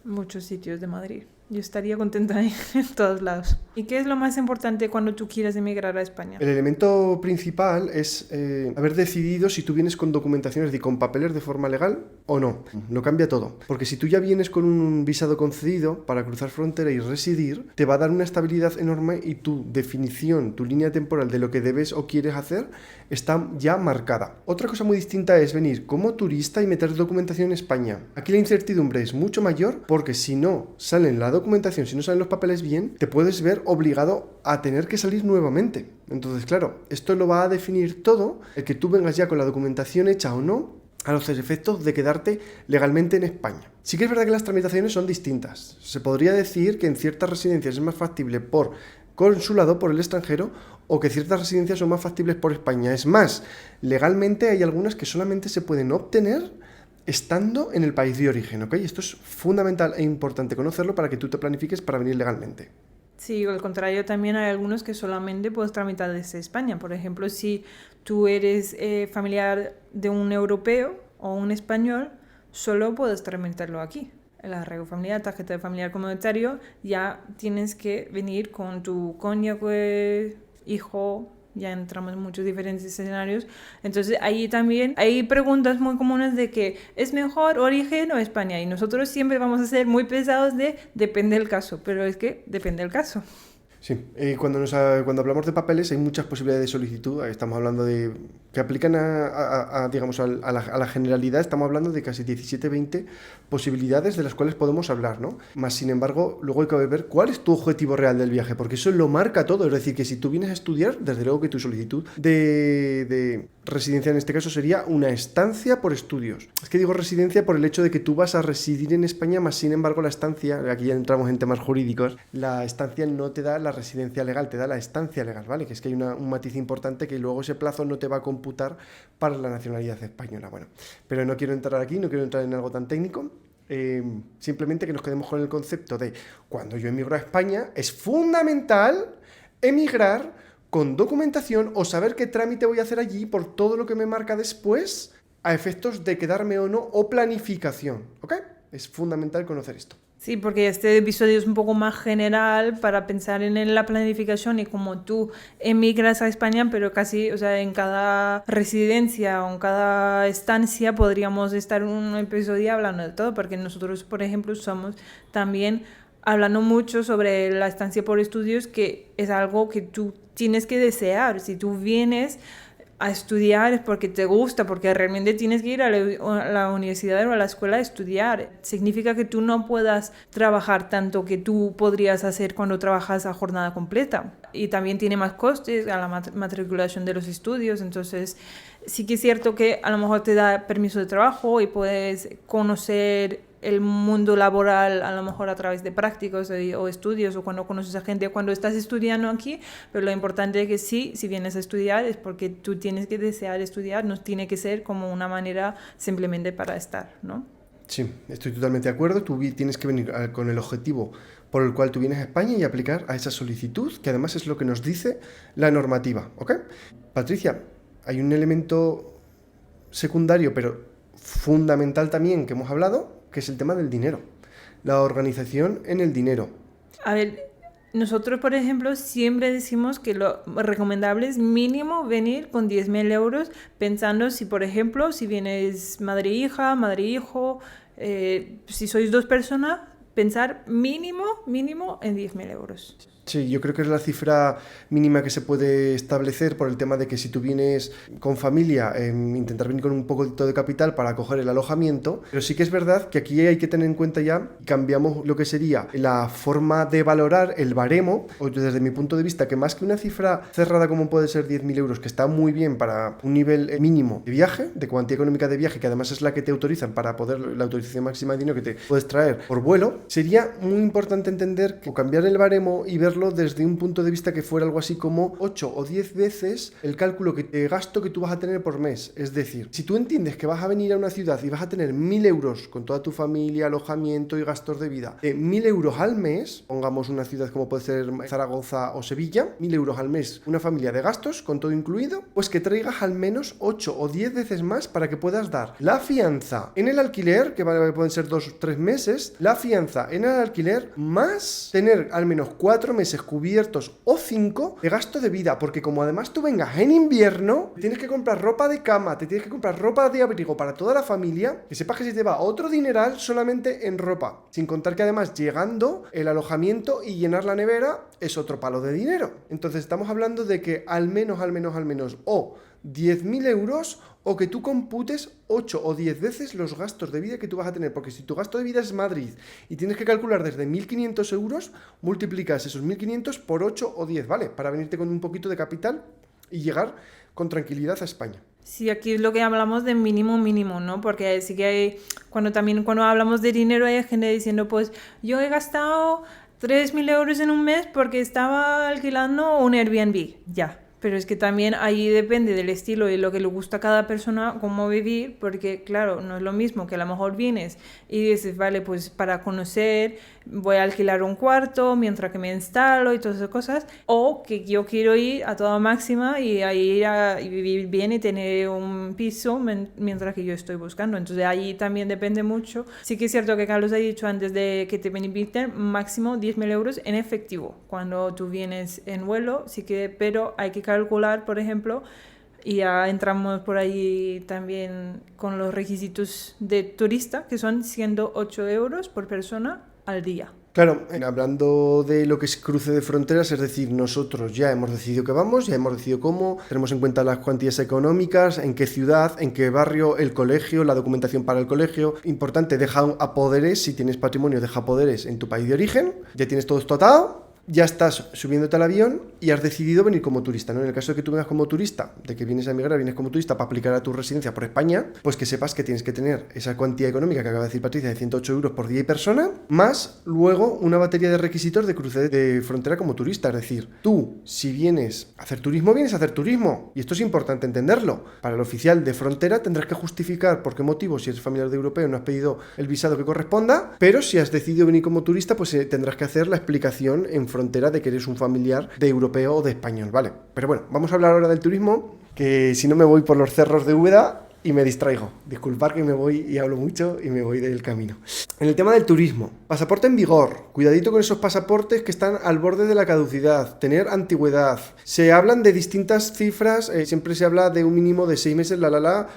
muchos sitios de Madrid. Yo estaría contenta en todos lados. ¿Y qué es lo más importante cuando tú quieres emigrar a España? El elemento principal es haber decidido si tú vienes con documentaciones y con papeles de forma legal o no. Lo cambia todo. Porque si tú ya vienes con un visado concedido para cruzar frontera y residir, te va a dar una estabilidad enorme y tu definición, tu línea temporal de lo que debes o quieres hacer está ya marcada. Otra cosa muy distinta es venir como turista y meter documentación en España. Aquí la incertidumbre es mucho mayor porque si no salen la documentación, si no salen los papeles bien, te puedes ver obligado a tener que salir nuevamente. Entonces, claro, esto lo va a definir todo, el que tú vengas ya con la documentación hecha o no, a los efectos de quedarte legalmente en España. Sí que es verdad que las tramitaciones son distintas. Se podría decir que en ciertas residencias es más factible por consulado, por el extranjero, o que ciertas residencias son más factibles por España. Es más, legalmente hay algunas que solamente se pueden obtener estando en el país de origen, ¿ok? Esto es fundamental e importante conocerlo para que tú te planifiques para venir legalmente. Sí, al contrario, también hay algunos que solamente puedes tramitar desde España. Por ejemplo, si tú eres familiar de un europeo o un español, solo puedes tramitarlo aquí. El arraigo familiar, tarjeta de familiar comunitario, ya tienes que venir con tu cónyuge, hijo. Ya entramos en muchos diferentes escenarios. Entonces, ahí también hay preguntas muy comunes de que ¿es mejor origen o España? Y nosotros siempre vamos a ser muy pesados de depende del caso, pero es que depende del caso. Sí, cuando hablamos de papeles hay muchas posibilidades de solicitud. Estamos hablando de que aplican digamos, a la generalidad, estamos hablando de casi 17-20 posibilidades de las cuales podemos hablar, ¿no? Más sin embargo, luego hay que ver cuál es tu objetivo real del viaje, porque eso lo marca todo. Es decir, que si tú vienes a estudiar, desde luego que tu solicitud de residencia en este caso sería una estancia por estudios. Es que digo residencia por el hecho de que tú vas a residir en España, más sin embargo la estancia, aquí ya entramos en temas jurídicos, la estancia no te da la residencia legal, te da la estancia legal, ¿vale? Que es que hay un matiz importante que luego ese plazo no te va a computar para la nacionalidad española. Bueno, pero no quiero entrar aquí, no quiero entrar en algo tan técnico. Simplemente que nos quedemos con el concepto de cuando yo emigro a España es fundamental emigrar con documentación o saber qué trámite voy a hacer allí por todo lo que me marca después a efectos de quedarme o no o planificación, ¿ok? Es fundamental conocer esto. Sí, porque este episodio es un poco más general para pensar en la planificación y como tú emigras a España, pero casi, o sea, en cada residencia o en cada estancia podríamos estar en un episodio hablando de todo, porque nosotros, por ejemplo, somos también hablando mucho sobre la estancia por estudios, que es algo que tú tienes que desear. Si tú vienes a estudiar es porque te gusta, porque realmente tienes que ir a la universidad o a la escuela a estudiar. Significa que tú no puedas trabajar tanto que tú podrías hacer cuando trabajas a jornada completa. Y también tiene más costes a la matriculación de los estudios. Entonces, sí que es cierto que a lo mejor te da permiso de trabajo y puedes conocer el mundo laboral a lo mejor a través de prácticos o estudios o cuando conoces a gente cuando estás estudiando aquí, pero lo importante es que sí, si vienes a estudiar es porque tú tienes que desear estudiar, no tiene que ser como una manera simplemente para estar, ¿no? Sí, estoy totalmente de acuerdo. Tú tienes que venir con el objetivo por el cual tú vienes a España y aplicar a esa solicitud, que además es lo que nos dice la normativa, ¿ok? Patricia, hay un elemento secundario, pero fundamental también que hemos hablado, que es el tema del dinero, la organización en el dinero. A ver, nosotros, por ejemplo, siempre decimos que lo recomendable es mínimo venir con 10.000 euros, pensando si, por ejemplo, si vienes madre-hija, madre-hijo, si sois dos personas, pensar mínimo en 10.000 euros. Sí, yo creo que es la cifra mínima que se puede establecer por el tema de que si tú vienes con familia, intentar venir con un poquito de capital para coger el alojamiento, pero sí que es verdad que aquí hay que tener en cuenta ya, cambiamos lo que sería la forma de valorar el baremo, o desde mi punto de vista, que más que una cifra cerrada como puede ser 10.000 euros, que está muy bien para un nivel mínimo de viaje, de cuantía económica de viaje, que además es la que te autorizan para poder, la autorización máxima de dinero que te puedes traer por vuelo, sería muy importante entender que cambiar el baremo y ver desde un punto de vista que fuera algo así como 8 o 10 veces el cálculo de gasto que tú vas a tener por mes. Es decir, si tú entiendes que vas a venir a una ciudad y vas a tener 1.000 euros con toda tu familia, alojamiento y gastos de vida, 1.000 euros al mes, pongamos una ciudad como puede ser Zaragoza o Sevilla, 1.000 euros al mes, una familia de gastos con todo incluido, pues que traigas al menos 8 o 10 veces más para que puedas dar la fianza en el alquiler, que pueden ser 2 o 3 meses, la fianza en el alquiler, más tener al menos 4 meses cubiertos o 5 de gasto de vida, porque como además tú vengas en invierno, tienes que comprar ropa de cama, te tienes que comprar ropa de abrigo para toda la familia, que sepas que se te va otro dineral solamente en ropa, sin contar que además llegando el alojamiento y llenar la nevera es otro palo de dinero. Entonces estamos hablando de que al menos o 10.000 euros o que tú computes 8 o 10 veces los gastos de vida que tú vas a tener, porque si tu gasto de vida es Madrid y tienes que calcular desde 1.500 euros, multiplicas esos 1.500 por 8 o 10, ¿vale? Para venirte con un poquito de capital y llegar con tranquilidad a España. Sí, aquí es lo que hablamos de mínimo, ¿no? Porque sí que hay, cuando hablamos de dinero hay gente diciendo, pues yo he gastado 3.000 euros en un mes porque estaba alquilando un Airbnb, ya. Pero es que también ahí depende del estilo y lo que le gusta a cada persona, cómo vivir, porque claro, no es lo mismo que a lo mejor vienes y dices, vale, pues para conocer voy a alquilar un cuarto mientras que me instalo y todas esas cosas, o que yo quiero ir a toda máxima y ir a vivir bien y tener un piso mientras que yo estoy buscando. Entonces ahí también depende mucho. Sí que es cierto que Carlos ha dicho antes de que te inviten máximo 10.000 euros en efectivo cuando tú vienes en vuelo, sí que, pero hay que calcular, por ejemplo, y ya entramos por ahí también con los requisitos de turista, que son 108 euros por persona al día. Claro, hablando de lo que es cruce de fronteras, es decir, nosotros ya hemos decidido que vamos, ya hemos decidido cómo, tenemos en cuenta las cuantías económicas, en qué ciudad, en qué barrio, el colegio, la documentación para el colegio. Importante, deja a poderes, si tienes patrimonio, deja poderes en tu país de origen, ya tienes todo esto atado. Ya estás subiéndote al avión y has decidido venir como turista, ¿no? En el caso de que tú vengas como turista, de que vienes a emigrar, vienes como turista para aplicar a tu residencia por España, pues que sepas que tienes que tener esa cuantía económica que acaba de decir Patricia de 108 euros por día y persona, más luego una batería de requisitos de cruce de frontera como turista. Es decir, tú, si vienes a hacer turismo, vienes a hacer turismo. Y esto es importante entenderlo. Para el oficial de frontera tendrás que justificar por qué motivo, si eres familiar de europeo, no has pedido el visado que corresponda, pero si has decidido venir como turista, pues tendrás que hacer la explicación en frontera de que eres un familiar de europeo o de español, ¿vale? Pero bueno, vamos a hablar ahora del turismo, que si no me voy por los cerros de Úbeda y me distraigo. Disculpad que me voy y hablo mucho y me voy del camino. En el tema del turismo, pasaporte en vigor. Cuidadito con esos pasaportes que están al borde de la caducidad. Tener antigüedad. Se hablan de distintas cifras, siempre se habla de un mínimo de 6 meses,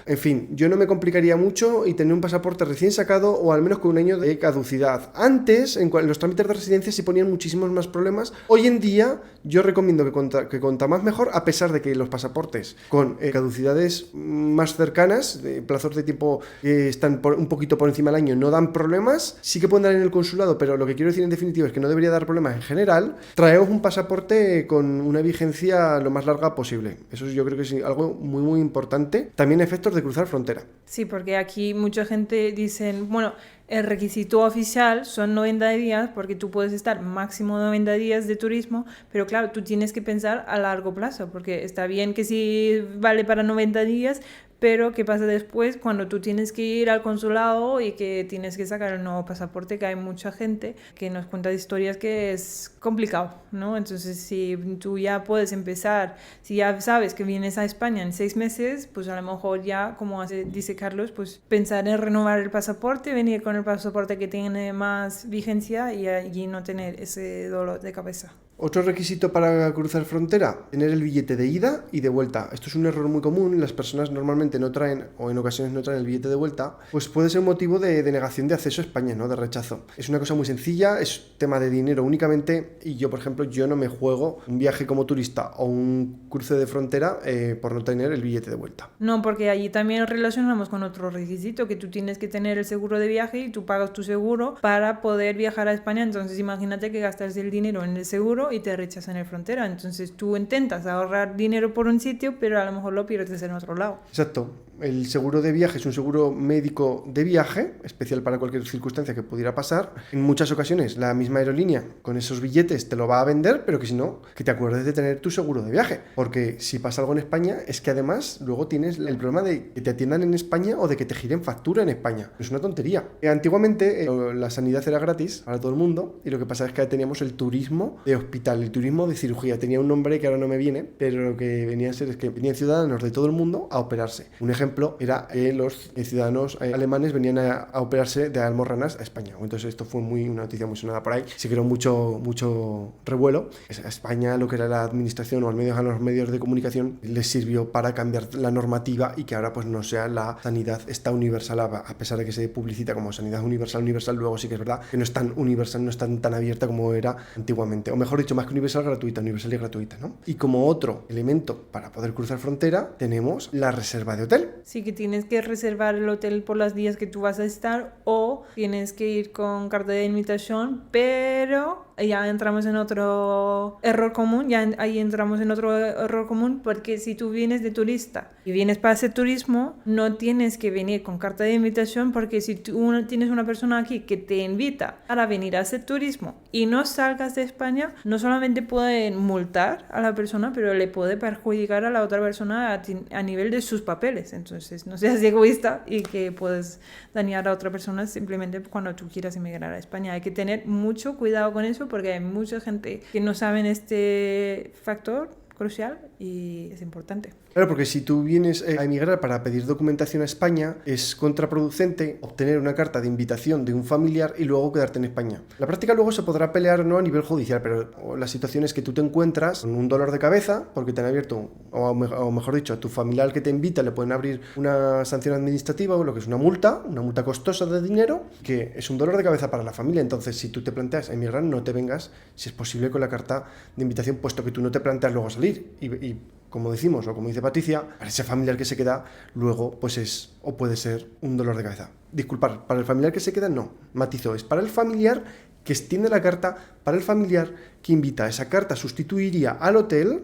En fin, yo no me complicaría mucho y tener un pasaporte recién sacado o al menos con un año de caducidad. Antes, en los trámites de residencia se ponían muchísimos más problemas. Hoy en día, yo recomiendo que cuanta más mejor, a pesar de que los pasaportes con caducidades más cercanas, de plazos de tiempo que están un poquito por encima del año, no dan problemas. Sí que pueden dar en el consulado, pero lo que quiero decir en definitiva es que no debería dar problemas en general. Traemos un pasaporte con una vigencia lo más larga posible. Eso yo creo que es algo muy muy importante. También efectos de cruzar frontera. Sí, porque aquí mucha gente dice, bueno, el requisito oficial son 90 días porque tú puedes estar máximo 90 días de turismo, pero claro, tú tienes que pensar a largo plazo, porque está bien que sí vale para 90 días, pero ¿qué pasa después cuando tú tienes que ir al consulado y que tienes que sacar el nuevo pasaporte? Que hay mucha gente que nos cuenta historias que es complicado, ¿no? Entonces, si tú ya puedes empezar, si ya sabes que vienes a España en 6 meses, pues a lo mejor ya, como dice Carlos, pues pensar en renovar el pasaporte, venir con el pasaporte que tiene más vigencia y allí no tener ese dolor de cabeza. Otro requisito para cruzar frontera, tener el billete de ida y de vuelta. Esto es un error muy común, las personas normalmente no traen, o en ocasiones no traen el billete de vuelta, pues puede ser un motivo de denegación de acceso a España, ¿no? De rechazo. Es una cosa muy sencilla, es tema de dinero únicamente, y yo, por ejemplo, yo no me juego un viaje como turista o un cruce de frontera por no tener el billete de vuelta. No, porque allí también relacionamos con otro requisito, que tú tienes que tener el seguro de viaje y tú pagas tu seguro para poder viajar a España. Entonces imagínate que gastas el dinero en el seguro y te rechazan en la frontera. Entonces tú intentas ahorrar dinero por un sitio, pero a lo mejor lo pierdes en otro lado. Exacto. El seguro de viaje es un seguro médico de viaje, especial para cualquier circunstancia que pudiera pasar. En muchas ocasiones la misma aerolínea con esos billetes te lo va a vender, pero que si no, que te acuerdes de tener tu seguro de viaje. Porque si pasa algo en España, es que además luego tienes el problema de que te atiendan en España o de que te giren factura en España. Es una tontería. Antiguamente la sanidad era gratis para todo el mundo y lo que pasa es que teníamos el turismo de hospital, el turismo de cirugía. Tenía un nombre que ahora no me viene, pero lo que venía a ser es que venían ciudadanos de todo el mundo a operarse. Un ejemplo era que los ciudadanos alemanes venían a operarse de almorranas a España. Entonces esto fue una noticia muy sonada por ahí. Se creó mucho revuelo. A España, lo que era la administración o al menos a los medios de comunicación, les sirvió para cambiar la normativa y que ahora pues no sea la sanidad esta universal, a pesar de que se publicita como sanidad universal, luego sí que es verdad que no es tan universal, no es tan abierta como era antiguamente. O mejor dicho, más que universal y gratuita, ¿no? Y como otro elemento para poder cruzar frontera, tenemos la reserva de hotel. Sí, que tienes que reservar el hotel por los días que tú vas a estar o tienes que ir con carta de invitación, pero ya entramos en otro error común, porque si tú vienes de turista y vienes para hacer turismo, no tienes que venir con carta de invitación, porque si tú tienes una persona aquí que te invita para venir a hacer turismo y no salgas de España, no solamente pueden multar a la persona, pero le puede perjudicar a la otra persona a nivel de sus papeles. Entonces no seas egoísta y que puedes dañar a otra persona simplemente cuando tú quieras emigrar a España. Hay que tener mucho cuidado con eso porque hay mucha gente que no saben este factor crucial y es importante. Claro, porque si tú vienes a emigrar para pedir documentación a España, es contraproducente obtener una carta de invitación de un familiar y luego quedarte en España. La práctica luego se podrá pelear no a nivel judicial, pero la situación es que tú te encuentras con un dolor de cabeza porque te han abierto, o mejor dicho, a tu familiar que te invita le pueden abrir una sanción administrativa o lo que es una multa costosa de dinero, que es un dolor de cabeza para la familia. Entonces, si tú te planteas emigrar, no te vengas, si es posible, con la carta de invitación, puesto que tú no te planteas luego salir. Y como decimos, o como dice Patricia, para ese familiar que se queda, luego pues es o puede ser un dolor de cabeza. Disculpar, para el familiar que se queda, no, matizo, es para el familiar que extiende la carta, para el familiar que invita. Esa carta sustituiría al hotel,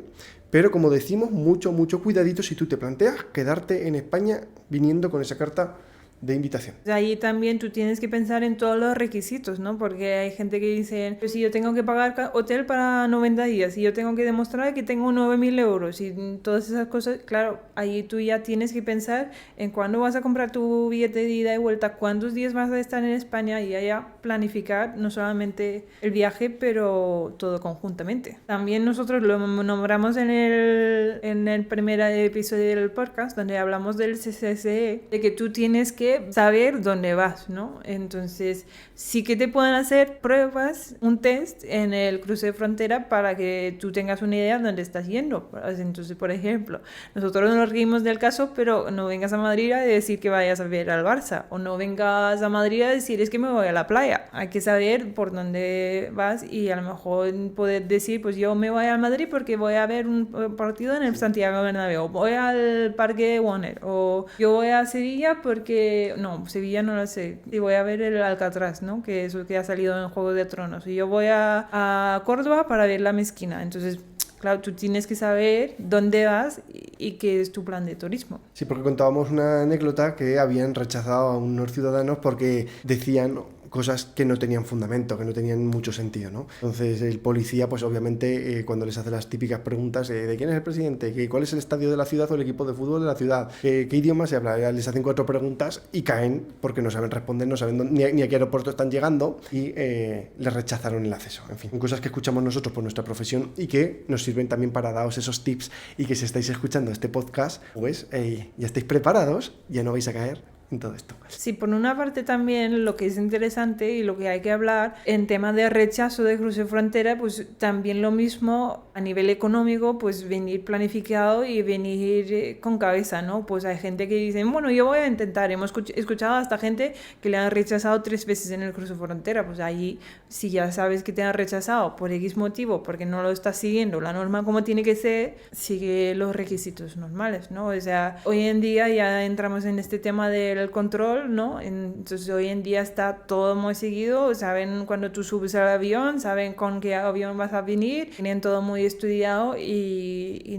pero como decimos, mucho cuidadito si tú te planteas quedarte en España viniendo con esa carta de invitación. Ahí también tú tienes que pensar en todos los requisitos, ¿no? Porque hay gente que dice, pues si yo tengo que pagar hotel para 90 días y yo tengo que demostrar que tengo 9.000 euros y todas esas cosas, claro, ahí tú ya tienes que pensar en cuándo vas a comprar tu billete de ida y vuelta, cuántos días vas a estar en España y ya planificar no solamente el viaje, pero todo conjuntamente. También nosotros lo nombramos en el primer episodio del podcast, donde hablamos del CCCE, de que tú tienes que saber dónde vas, ¿no? Entonces, sí que te pueden hacer pruebas, un test en el cruce de frontera para que tú tengas una idea de dónde estás yendo. Entonces, por ejemplo, nosotros nos reímos del caso, pero no vengas a Madrid a decir que vayas a ver al Barça, o no vengas a Madrid a decir es que me voy a la playa. Hay que saber por dónde vas y a lo mejor poder decir, pues yo me voy a Madrid porque voy a ver un partido en el Santiago Bernabéu, voy al Parque Warner, o yo voy a Sevilla porque, no, Sevilla no lo sé, y voy a ver el Alcatraz, ¿no? Que es lo que ha salido en Juego de Tronos, y yo voy a Córdoba para ver la Mezquina. Entonces, claro, tú tienes que saber dónde vas y qué es tu plan de turismo. Sí, porque contábamos una anécdota que habían rechazado a unos ciudadanos porque decían cosas que no tenían fundamento, que no tenían mucho sentido, ¿no? Entonces el policía, pues obviamente, cuando les hace las típicas preguntas de quién es el presidente, cuál es el estadio de la ciudad o el equipo de fútbol de la ciudad, qué idioma se habla, les hacen 4 preguntas y caen porque no saben responder, no saben ni a qué aeropuerto están llegando y les rechazaron el acceso. En fin, cosas que escuchamos nosotros por nuestra profesión y que nos sirven también para daros esos tips y que si estáis escuchando este podcast, pues ya estáis preparados, ya no vais a caer en todo esto. Sí, por una parte también lo que es interesante y lo que hay que hablar en tema de rechazo de cruce de frontera, pues también lo mismo a nivel económico, pues venir planificado y venir con cabeza, ¿no? Pues hay gente que dice, bueno, yo voy a intentar, hemos escuchado hasta gente que le han rechazado 3 veces en el cruce de frontera, pues ahí si ya sabes que te han rechazado por X motivo, porque no lo estás siguiendo la norma como tiene que ser, sigue los requisitos normales, ¿no? O sea, hoy en día ya entramos en este tema del control, ¿no? Entonces hoy en día está todo muy seguido, saben cuando tú subes al avión, saben con qué avión vas a venir, tienen todo muy estudiado y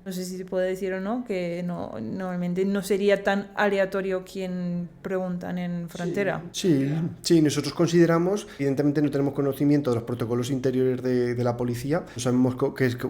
no sé si se puede decir o no, que no, normalmente no sería tan aleatorio quien preguntan en frontera. Sí, nosotros consideramos, evidentemente no tenemos conocimiento de los protocolos interiores de la policía, no sabemos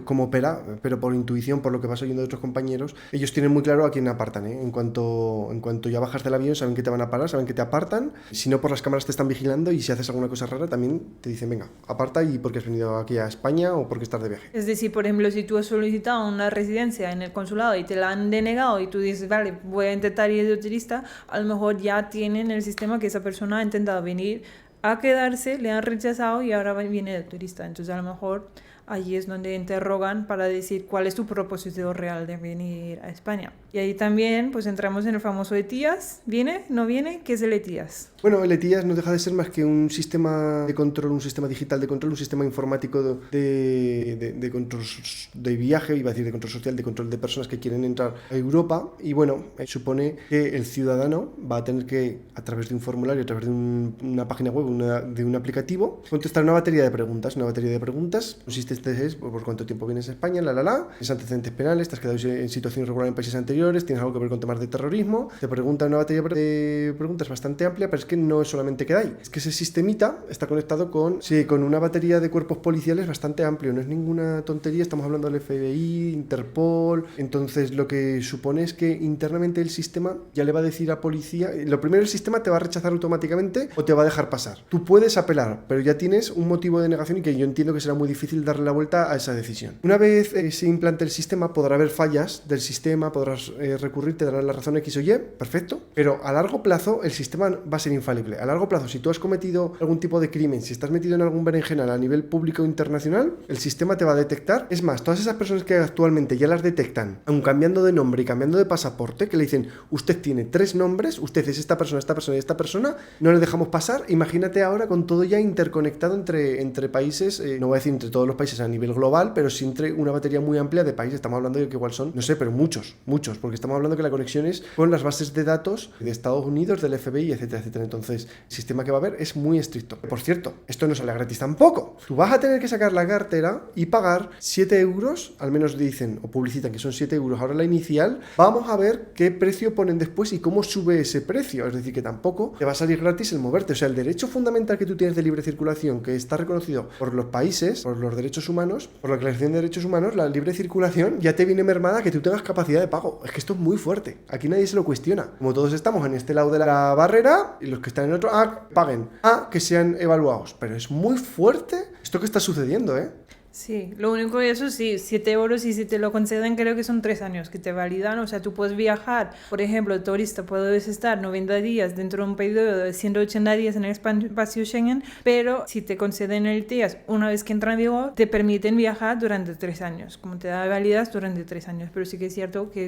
cómo opera, pero por intuición, por lo que vas oyendo de otros compañeros, ellos tienen muy claro a quién apartan, ¿eh? En cuanto ya bajas del avión, saben que te van a parar, saben que te apartan, si no por las cámaras te están vigilando y si haces alguna cosa rara también te dicen, venga, aparta y porque has venido aquí a España o porque estás de viaje. Es decir, por ejemplo, si tú has solicitado una residencia en el consulado y te la han denegado y tú dices, vale, voy a intentar ir de turista, a lo mejor ya tienen el sistema que esa persona ha intentado venir a quedarse, le han rechazado y ahora viene de turista. Entonces a lo mejor allí es donde interrogan para decir cuál es tu propósito real de venir a España. Y ahí también pues entramos en el famoso ETIAS. ¿Viene? ¿No viene? ¿Qué es el ETIAS? Bueno, el ETIAS no deja de ser más que un sistema de control, un sistema digital de control, un sistema informático de control de viaje, iba a decir de control social, de control de personas que quieren entrar a Europa. Y bueno, supone que el ciudadano va a tener que, a través de un formulario, a través de una página web, de un aplicativo, contestar una batería de preguntas. Una batería de preguntas consiste es por cuánto tiempo vienes a España, tienes antecedentes penales, te has quedado en situación irregular en países anteriores, tienes algo que ver con temas de terrorismo, te preguntan una batería de preguntas bastante amplia, pero es que no es solamente queda ahí, es que ese sistemita está conectado con una batería de cuerpos policiales bastante amplio, no es ninguna tontería, estamos hablando del FBI, Interpol, entonces lo que supone es que internamente el sistema ya le va a decir a policía, lo primero el sistema te va a rechazar automáticamente o te va a dejar pasar, tú puedes apelar, pero ya tienes un motivo de negación y que yo entiendo que será muy difícil darle la vuelta a esa decisión. Una vez se implante el sistema, podrá haber fallas del sistema, podrás recurrir, te darán la razón X o Y, perfecto, pero a largo plazo el sistema va a ser infalible. A largo plazo, si tú has cometido algún tipo de crimen, si estás metido en algún berenjenal a nivel público o internacional, el sistema te va a detectar. Es más, todas esas personas que actualmente ya las detectan, aun cambiando de nombre y cambiando de pasaporte, que le dicen, usted tiene 3 nombres, usted es esta persona y esta persona, no le dejamos pasar. Imagínate ahora con todo ya interconectado entre países, no voy a decir entre todos los países países a nivel global, pero sí entre una batería muy amplia de países. Estamos hablando de que igual son, no sé, pero muchos, porque estamos hablando que la conexión es con las bases de datos de Estados Unidos, del FBI, etcétera, etcétera. Entonces, el sistema que va a haber es muy estricto. Por cierto, esto no sale gratis tampoco. Tú vas a tener que sacar la cartera y pagar 7 euros, al menos dicen o publicitan que son 7 euros ahora la inicial. Vamos a ver qué precio ponen después y cómo sube ese precio. Es decir, que tampoco te va a salir gratis el moverte. O sea, el derecho fundamental que tú tienes de libre circulación, que está reconocido por los países, por los derechos humanos, por la Declaración de Derechos Humanos, la libre circulación ya te viene mermada que tú tengas capacidad de pago. Es que esto es muy fuerte. Aquí nadie se lo cuestiona. Como todos estamos en este lado de la barrera y los que están en otro, paguen. Que sean evaluados. Pero es muy fuerte esto que está sucediendo, ¿eh? Sí, lo único de eso sí, 7 euros y si te lo conceden creo que son 3 años que te validan, o sea, tú puedes viajar, por ejemplo, turista, puedes estar 90 días dentro de un periodo de 180 días en el espacio Schengen, pero si te conceden el TIAS una vez que entra en vigor, te permiten viajar durante 3 años, como te da validez durante 3 años, pero sí que es cierto que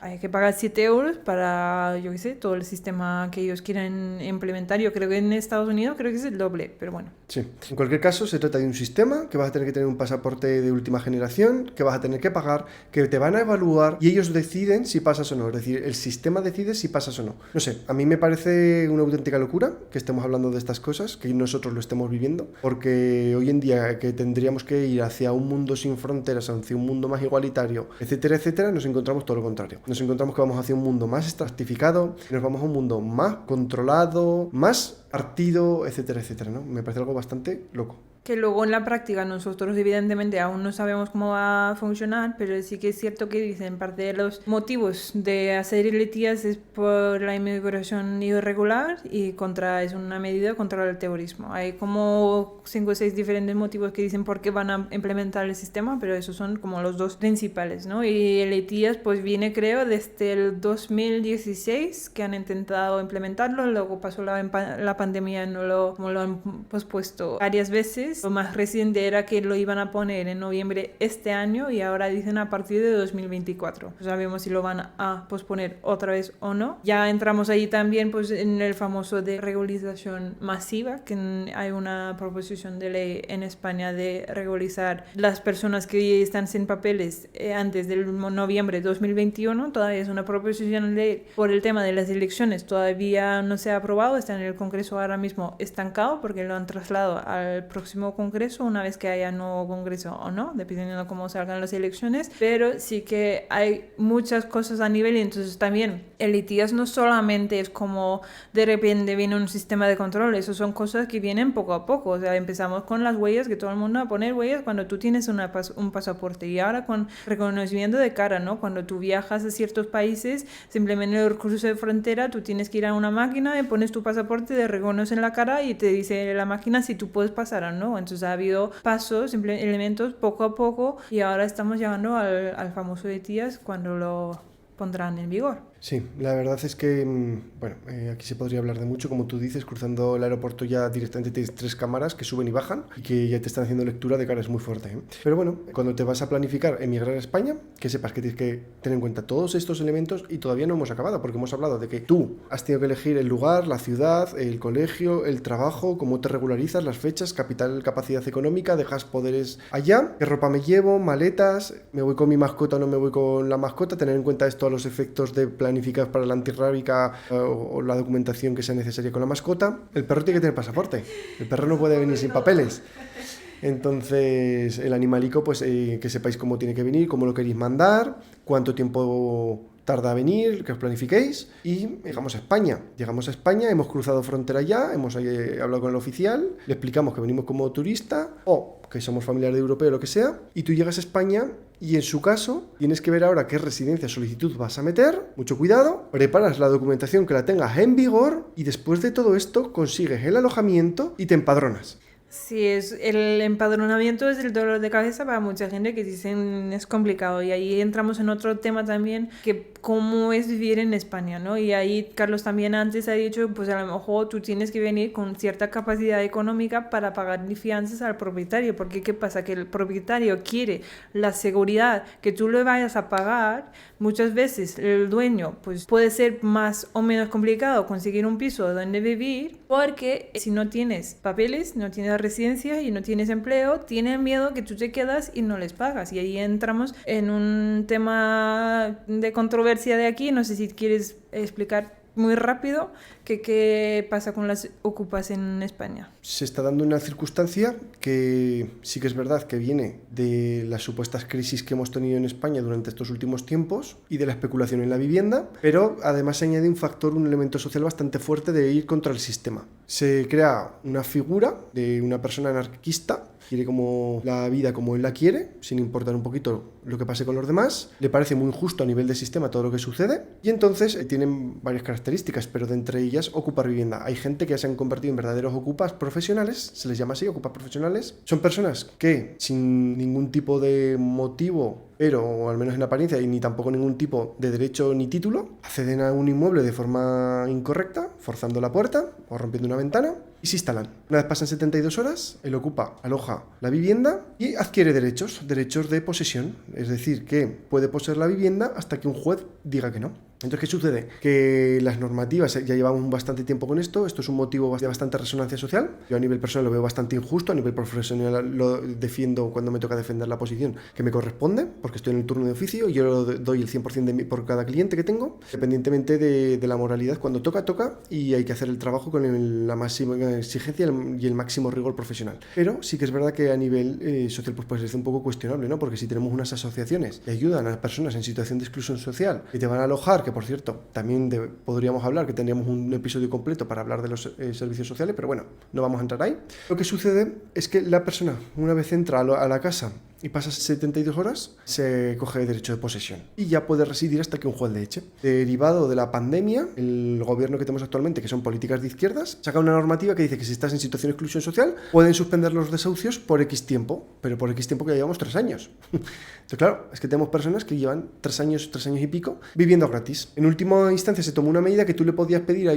hay que pagar 7 euros para, yo qué sé, todo el sistema que ellos quieren implementar. Yo creo que en Estados Unidos creo que es el doble, pero bueno. Sí, en cualquier caso se trata de un sistema que vas a tener que tener un pasaporte de última generación, que vas a tener que pagar, que te van a evaluar y ellos deciden si pasas o no. Es decir, el sistema decide si pasas o no. No sé, a mí me parece una auténtica locura que estemos hablando de estas cosas, que nosotros lo estemos viviendo, porque hoy en día que tendríamos que ir hacia un mundo sin fronteras, hacia un mundo más igualitario, etcétera, etcétera, nos encontramos todo lo contrario. Nos encontramos que vamos hacia un mundo más estratificado, nos vamos a un mundo más controlado, más partido, etcétera, etcétera, ¿no? Me parece algo bastante loco. Que luego en la práctica nosotros evidentemente aún no sabemos cómo va a funcionar, pero sí que es cierto que dicen parte de los motivos de hacer el ETIAS es por la inmigración irregular y es una medida contra el terrorismo. Hay como 5 o 6 diferentes motivos que dicen por qué van a implementar el sistema, pero esos son como los dos principales, ¿no? Y el ETIAS pues viene creo desde el 2016 que han intentado implementarlo, luego pasó la pandemia, como lo han pospuesto varias veces. Lo más reciente era que lo iban a poner en noviembre este año y ahora dicen a partir de 2024. No sabemos si lo van a posponer otra vez o no. Ya entramos ahí también pues en el famoso de regularización masiva, que hay una proposición de ley en España de regularizar las personas que están sin papeles antes del noviembre de 2021. Todavía es una proposición de ley por el tema de las elecciones. Todavía no se ha aprobado, está en el Congreso ahora mismo estancado porque lo han trasladado al próximo congreso una vez que haya nuevo congreso o no, dependiendo de cómo salgan las elecciones, pero sí que hay muchas cosas a nivel y entonces también el ETIAS no solamente es como de repente viene un sistema de control, eso son cosas que vienen poco a poco, o sea, empezamos con las huellas, que todo el mundo va a poner huellas cuando tú tienes un pasaporte y ahora con reconocimiento de cara, ¿no? Cuando tú viajas a ciertos países, simplemente en el cruce de frontera tú tienes que ir a una máquina y pones tu pasaporte, te reconocen la cara y te dice la máquina si tú puedes pasar o no. Entonces ha habido pasos, elementos poco a poco y ahora estamos llegando al famoso ETIAS cuando lo pondrán en vigor. Sí, la verdad es que, bueno, aquí se podría hablar de mucho, como tú dices, cruzando el aeropuerto ya directamente tienes 3 cámaras que suben y bajan y que ya te están haciendo lectura de cara, es muy fuerte, ¿eh? Pero bueno, cuando te vas a planificar emigrar a España, que sepas que tienes que tener en cuenta todos estos elementos y todavía no hemos acabado, porque hemos hablado de que tú has tenido que elegir el lugar, la ciudad, el colegio, el trabajo, cómo te regularizas, las fechas, capital, capacidad económica, dejas poderes allá, qué ropa me llevo, maletas, me voy con mi mascota o no me voy con la mascota, tener en cuenta esto a los efectos de planificar para la antirrábica o la documentación que sea necesaria con la mascota. El perro tiene que tener pasaporte. El perro no puede venir sin papeles. Entonces, el animalico, pues que sepáis cómo tiene que venir, cómo lo queréis mandar, cuánto tiempo tarda a venir, que os planifiquéis y llegamos a España. Llegamos a España, hemos cruzado frontera ya, hemos hablado con el oficial, le explicamos que venimos como turista o que somos familiares de europeo o lo que sea, y tú llegas a España y en su caso tienes que ver ahora qué residencia solicitud vas a meter, mucho cuidado, preparas la documentación que la tengas en vigor y después de todo esto consigues el alojamiento y te empadronas. Sí, el empadronamiento es el dolor de cabeza para mucha gente que dicen es complicado y ahí entramos en otro tema también que cómo es vivir en España, ¿no? Y ahí Carlos también antes ha dicho, pues a lo mejor tú tienes que venir con cierta capacidad económica para pagar fianzas al propietario, porque ¿qué pasa? Que el propietario quiere la seguridad que tú le vayas a pagar. Muchas veces el dueño, pues puede ser más o menos complicado conseguir un piso donde vivir, porque si no tienes papeles, no tienes residencia y no tienes empleo, tienen miedo que tú te quedas y no les pagas. Y ahí entramos en un tema de controversia de aquí. No sé si quieres explicar muy rápido qué pasa con las ocupas en España. Se está dando una circunstancia que sí que es verdad que viene de las supuestas crisis que hemos tenido en España durante estos últimos tiempos y de la especulación en la vivienda, pero además se añade un elemento social bastante fuerte de ir contra el sistema. Se crea una figura de una persona anarquista, quiere como la vida como él la quiere, sin importar un poquito lo que pase con los demás, le parece muy injusto a nivel de sistema todo lo que sucede, y entonces tienen varias características, pero de entre ellas ocupar vivienda. Hay gente que ya se han convertido en verdaderos ocupas profesionales, se les llama así, ocupas profesionales. Son personas que sin ningún tipo de motivo, pero o al menos en apariencia, y ni tampoco ningún tipo de derecho ni título, acceden a un inmueble de forma incorrecta, forzando la puerta o rompiendo una ventana, y se instalan. Una vez pasan 72 horas, el ocupa aloja la vivienda y adquiere derechos de posesión, es decir, que puede poseer la vivienda hasta que un juez diga que no. Entonces, ¿qué sucede? Que las normativas, ya llevamos bastante tiempo con esto es un motivo de bastante resonancia social. Yo a nivel personal lo veo bastante injusto, a nivel profesional lo defiendo cuando me toca defender la posición que me corresponde, porque estoy en el turno de oficio y yo doy el 100% de mí por cada cliente que tengo, independientemente de la moralidad. Cuando toca, y hay que hacer el trabajo con la máxima exigencia y el máximo rigor profesional. Pero sí que es verdad que a nivel social pues puede ser un poco cuestionable, ¿no? Porque si tenemos unas asociaciones que ayudan a personas en situación de exclusión social y te van a alojar, que por cierto, también podríamos hablar, que tendríamos un episodio completo para hablar de los servicios sociales, pero bueno, no vamos a entrar ahí. Lo que sucede es que la persona, una vez entra a la casa y pasa 72 horas, se coge derecho de posesión y ya puede residir hasta que un juez le eche. Derivado de la pandemia, el gobierno que tenemos actualmente, que son políticas de izquierdas, saca una normativa que dice que si estás en situación de exclusión social, pueden suspender los desahucios por X tiempo, pero por X tiempo que ya llevamos 3 años. Entonces, claro, es que tenemos personas que llevan 3 años y pico viviendo gratis. En última instancia se tomó una medida que tú le podías pedir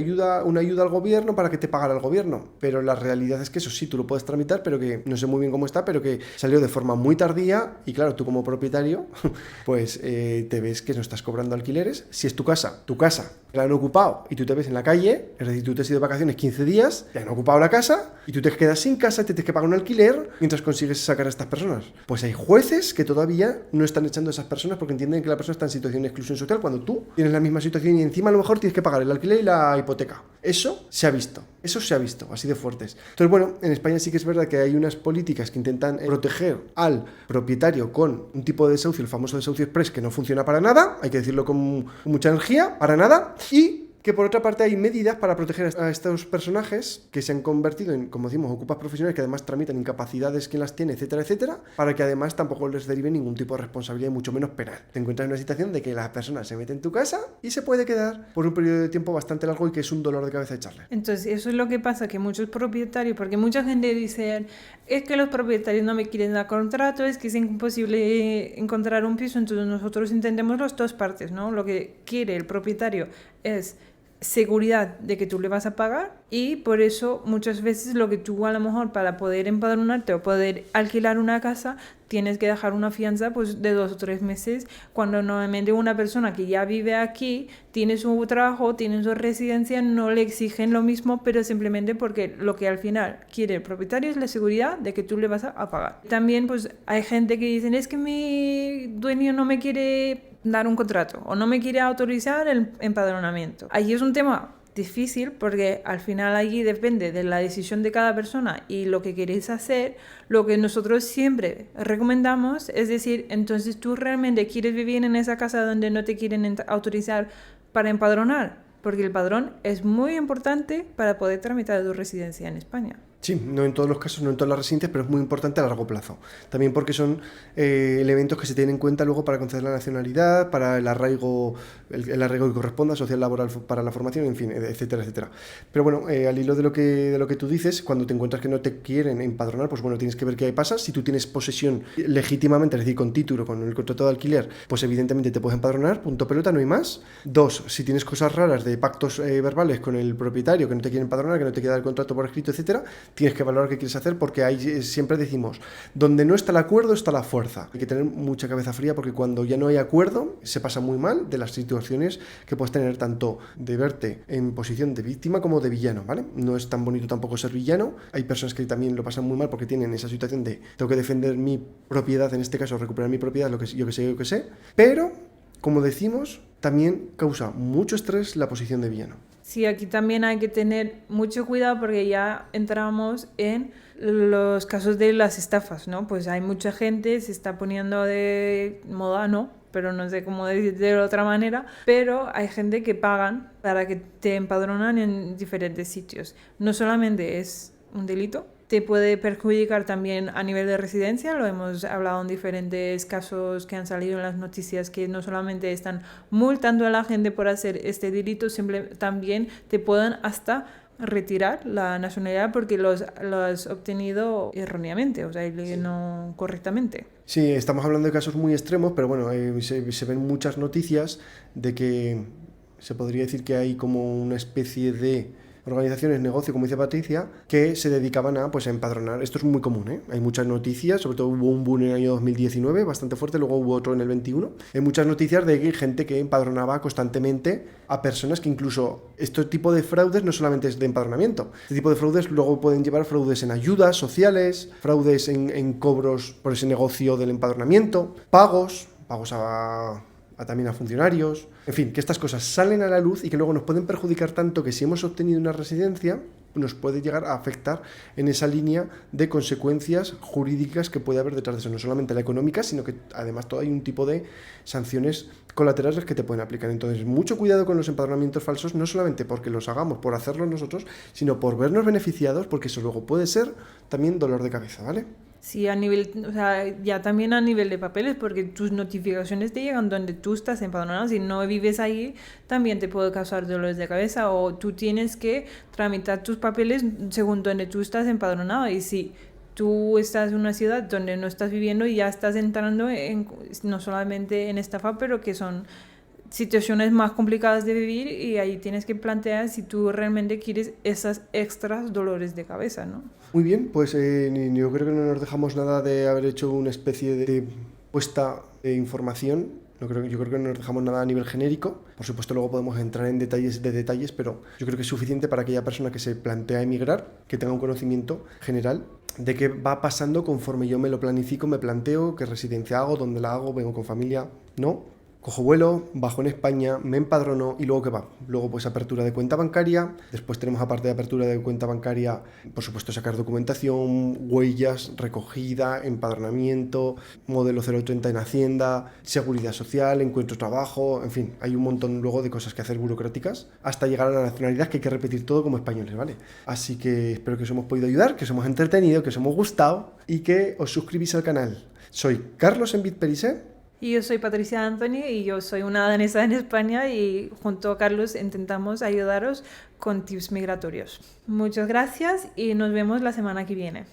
una ayuda al gobierno para que te pagara el gobierno, pero la realidad es que eso sí, tú lo puedes tramitar, pero que no sé muy bien cómo está, pero que salió de forma muy tardía, y claro, tú como propietario pues te ves que no estás cobrando alquileres. Si es tu casa la han ocupado y tú te ves en la calle, es decir, tú te has ido de vacaciones 15 días, te han ocupado la casa y tú te quedas sin casa y te tienes que pagar un alquiler mientras consigues sacar a estas personas. Pues hay jueces que todavía no están echando a esas personas porque entienden que la persona está en situación de exclusión social cuando tú tienes la misma situación y encima a lo mejor tienes que pagar el alquiler y la hipoteca. Eso se ha visto, así de fuertes. Entonces, bueno, en España sí que es verdad que hay unas políticas que intentan proteger al propietario con un tipo de desahucio, el famoso desahucio express, que no funciona para nada, hay que decirlo con mucha energía, para nada, y que por otra parte hay medidas para proteger a estos personajes que se han convertido en, como decimos, ocupas profesionales que además tramitan incapacidades quien las tiene, etcétera, etcétera, para que además tampoco les derive ningún tipo de responsabilidad y mucho menos penal. Te encuentras en una situación de que la persona se mete en tu casa y se puede quedar por un periodo de tiempo bastante largo y que es un dolor de cabeza echarle. Entonces, eso es lo que pasa, que muchos propietarios, porque mucha gente dice, es que los propietarios no me quieren dar contrato, es que es imposible encontrar un piso, entonces nosotros entendemos las dos partes, ¿no? Lo que quiere el propietario es seguridad de que tú le vas a pagar y por eso muchas veces lo que tú a lo mejor para poder empadronarte o poder alquilar una casa tienes que dejar una fianza pues de 2 o 3 meses, cuando normalmente una persona que ya vive aquí tiene su trabajo, tiene su residencia, no le exigen lo mismo, pero simplemente porque lo que al final quiere el propietario es la seguridad de que tú le vas a pagar. También pues hay gente que dicen, es que mi dueño no me quiere dar un contrato o no me quiere autorizar el empadronamiento. Ahí es un tema difícil porque al final allí depende de la decisión de cada persona y lo que queréis hacer. Lo que nosotros siempre recomendamos es decir, entonces tú realmente quieres vivir en esa casa donde no te quieren autorizar para empadronar, porque el padrón es muy importante para poder tramitar tu residencia en España. Sí, no en todos los casos, no en todas las residencias, pero es muy importante a largo plazo. También porque son elementos que se tienen en cuenta luego para conceder la nacionalidad, para el arraigo que corresponda, social, laboral para la formación, en fin, etcétera, etcétera. Pero bueno, al hilo de lo que tú dices, cuando te encuentras que no te quieren empadronar, pues bueno, tienes que ver qué pasa. Si tú tienes posesión legítimamente, es decir, con título, con el contrato de alquiler, pues evidentemente te puedes empadronar, punto pelota, no hay más. Dos, si tienes cosas raras de pactos verbales con el propietario, que no te quiere empadronar, que no te quiere dar el contrato por escrito, etcétera, tienes que valorar qué quieres hacer, porque ahí siempre decimos, donde no está el acuerdo está la fuerza. Hay que tener mucha cabeza fría, porque cuando ya no hay acuerdo se pasa muy mal de las situaciones que puedes tener, tanto de verte en posición de víctima como de villano, ¿vale? No es tan bonito tampoco ser villano. Hay personas que también lo pasan muy mal porque tienen esa situación de tengo que defender mi propiedad, en este caso recuperar mi propiedad, lo que yo que sé, pero como decimos, también causa mucho estrés la posición de villano. Sí, aquí también hay que tener mucho cuidado porque ya entramos en los casos de las estafas, ¿no? Pues hay mucha gente, se está poniendo de moda, ¿no? Pero no sé cómo decir de otra manera, pero hay gente que pagan para que te empadronan en diferentes sitios. No solamente es un delito, te puede perjudicar también a nivel de residencia, lo hemos hablado en diferentes casos que han salido en las noticias, que no solamente están multando a la gente por hacer este delito, también te pueden hasta retirar la nacionalidad porque lo has obtenido erróneamente, o sea, sí, no correctamente. Sí, estamos hablando de casos muy extremos, pero bueno, se ven muchas noticias de que se podría decir que hay como una especie de organizaciones, negocio, como dice Patricia, que se dedicaban a, pues, a empadronar. Esto es muy común, ¿eh? Hay muchas noticias, sobre todo hubo un boom en el año 2019, bastante fuerte, luego hubo otro en el 21. Hay muchas noticias de gente que empadronaba constantemente a personas que incluso este tipo de fraudes no solamente es de empadronamiento. Este tipo de fraudes luego pueden llevar fraudes en ayudas sociales, fraudes en cobros por ese negocio del empadronamiento, pagos también a funcionarios, en fin, que estas cosas salen a la luz y que luego nos pueden perjudicar tanto que si hemos obtenido una residencia nos puede llegar a afectar en esa línea de consecuencias jurídicas que puede haber detrás de eso, no solamente la económica, sino que además todo hay un tipo de sanciones colaterales que te pueden aplicar. Entonces, mucho cuidado con los empadronamientos falsos, no solamente porque los hagamos por hacerlos nosotros, sino por vernos beneficiados, porque eso luego puede ser también dolor de cabeza, ¿vale? Sí, a nivel, o sea, ya también a nivel de papeles, porque tus notificaciones te llegan donde tú estás empadronado. Si no vives ahí, también te puede causar dolores de cabeza, o tú tienes que tramitar tus papeles según donde tú estás empadronado. Y si tú estás en una ciudad donde no estás viviendo y ya estás entrando no solamente en estafa, pero que son situaciones más complicadas de vivir, y ahí tienes que plantear si tú realmente quieres esas extras dolores de cabeza, ¿no? Muy bien, pues yo creo que no nos dejamos nada de haber hecho una especie de puesta de información. Yo creo que no nos dejamos nada a nivel genérico. Por supuesto, luego podemos entrar en detalles, pero yo creo que es suficiente para aquella persona que se plantea emigrar, que tenga un conocimiento general de qué va pasando conforme yo me lo planifico, me planteo qué residencia hago, dónde la hago, vengo con familia, ¿no? Cojo vuelo, bajo en España, me empadrono y luego ¿qué va? Luego pues apertura de cuenta bancaria, después tenemos aparte de apertura de cuenta bancaria, por supuesto sacar documentación, huellas, recogida, empadronamiento, modelo 030 en Hacienda, seguridad social, encuentro trabajo, en fin, hay un montón luego de cosas que hacer burocráticas hasta llegar a la nacionalidad, que hay que repetir todo como españoles, ¿vale? Así que espero que os hemos podido ayudar, que os hemos entretenido, que os hemos gustado y que os suscribís al canal. Soy Carlos Envid Perisé. Y yo soy Patricia Anthony y yo soy una danesa en España, y junto a Carlos intentamos ayudaros con tips migratorios. Muchas gracias y nos vemos la semana que viene.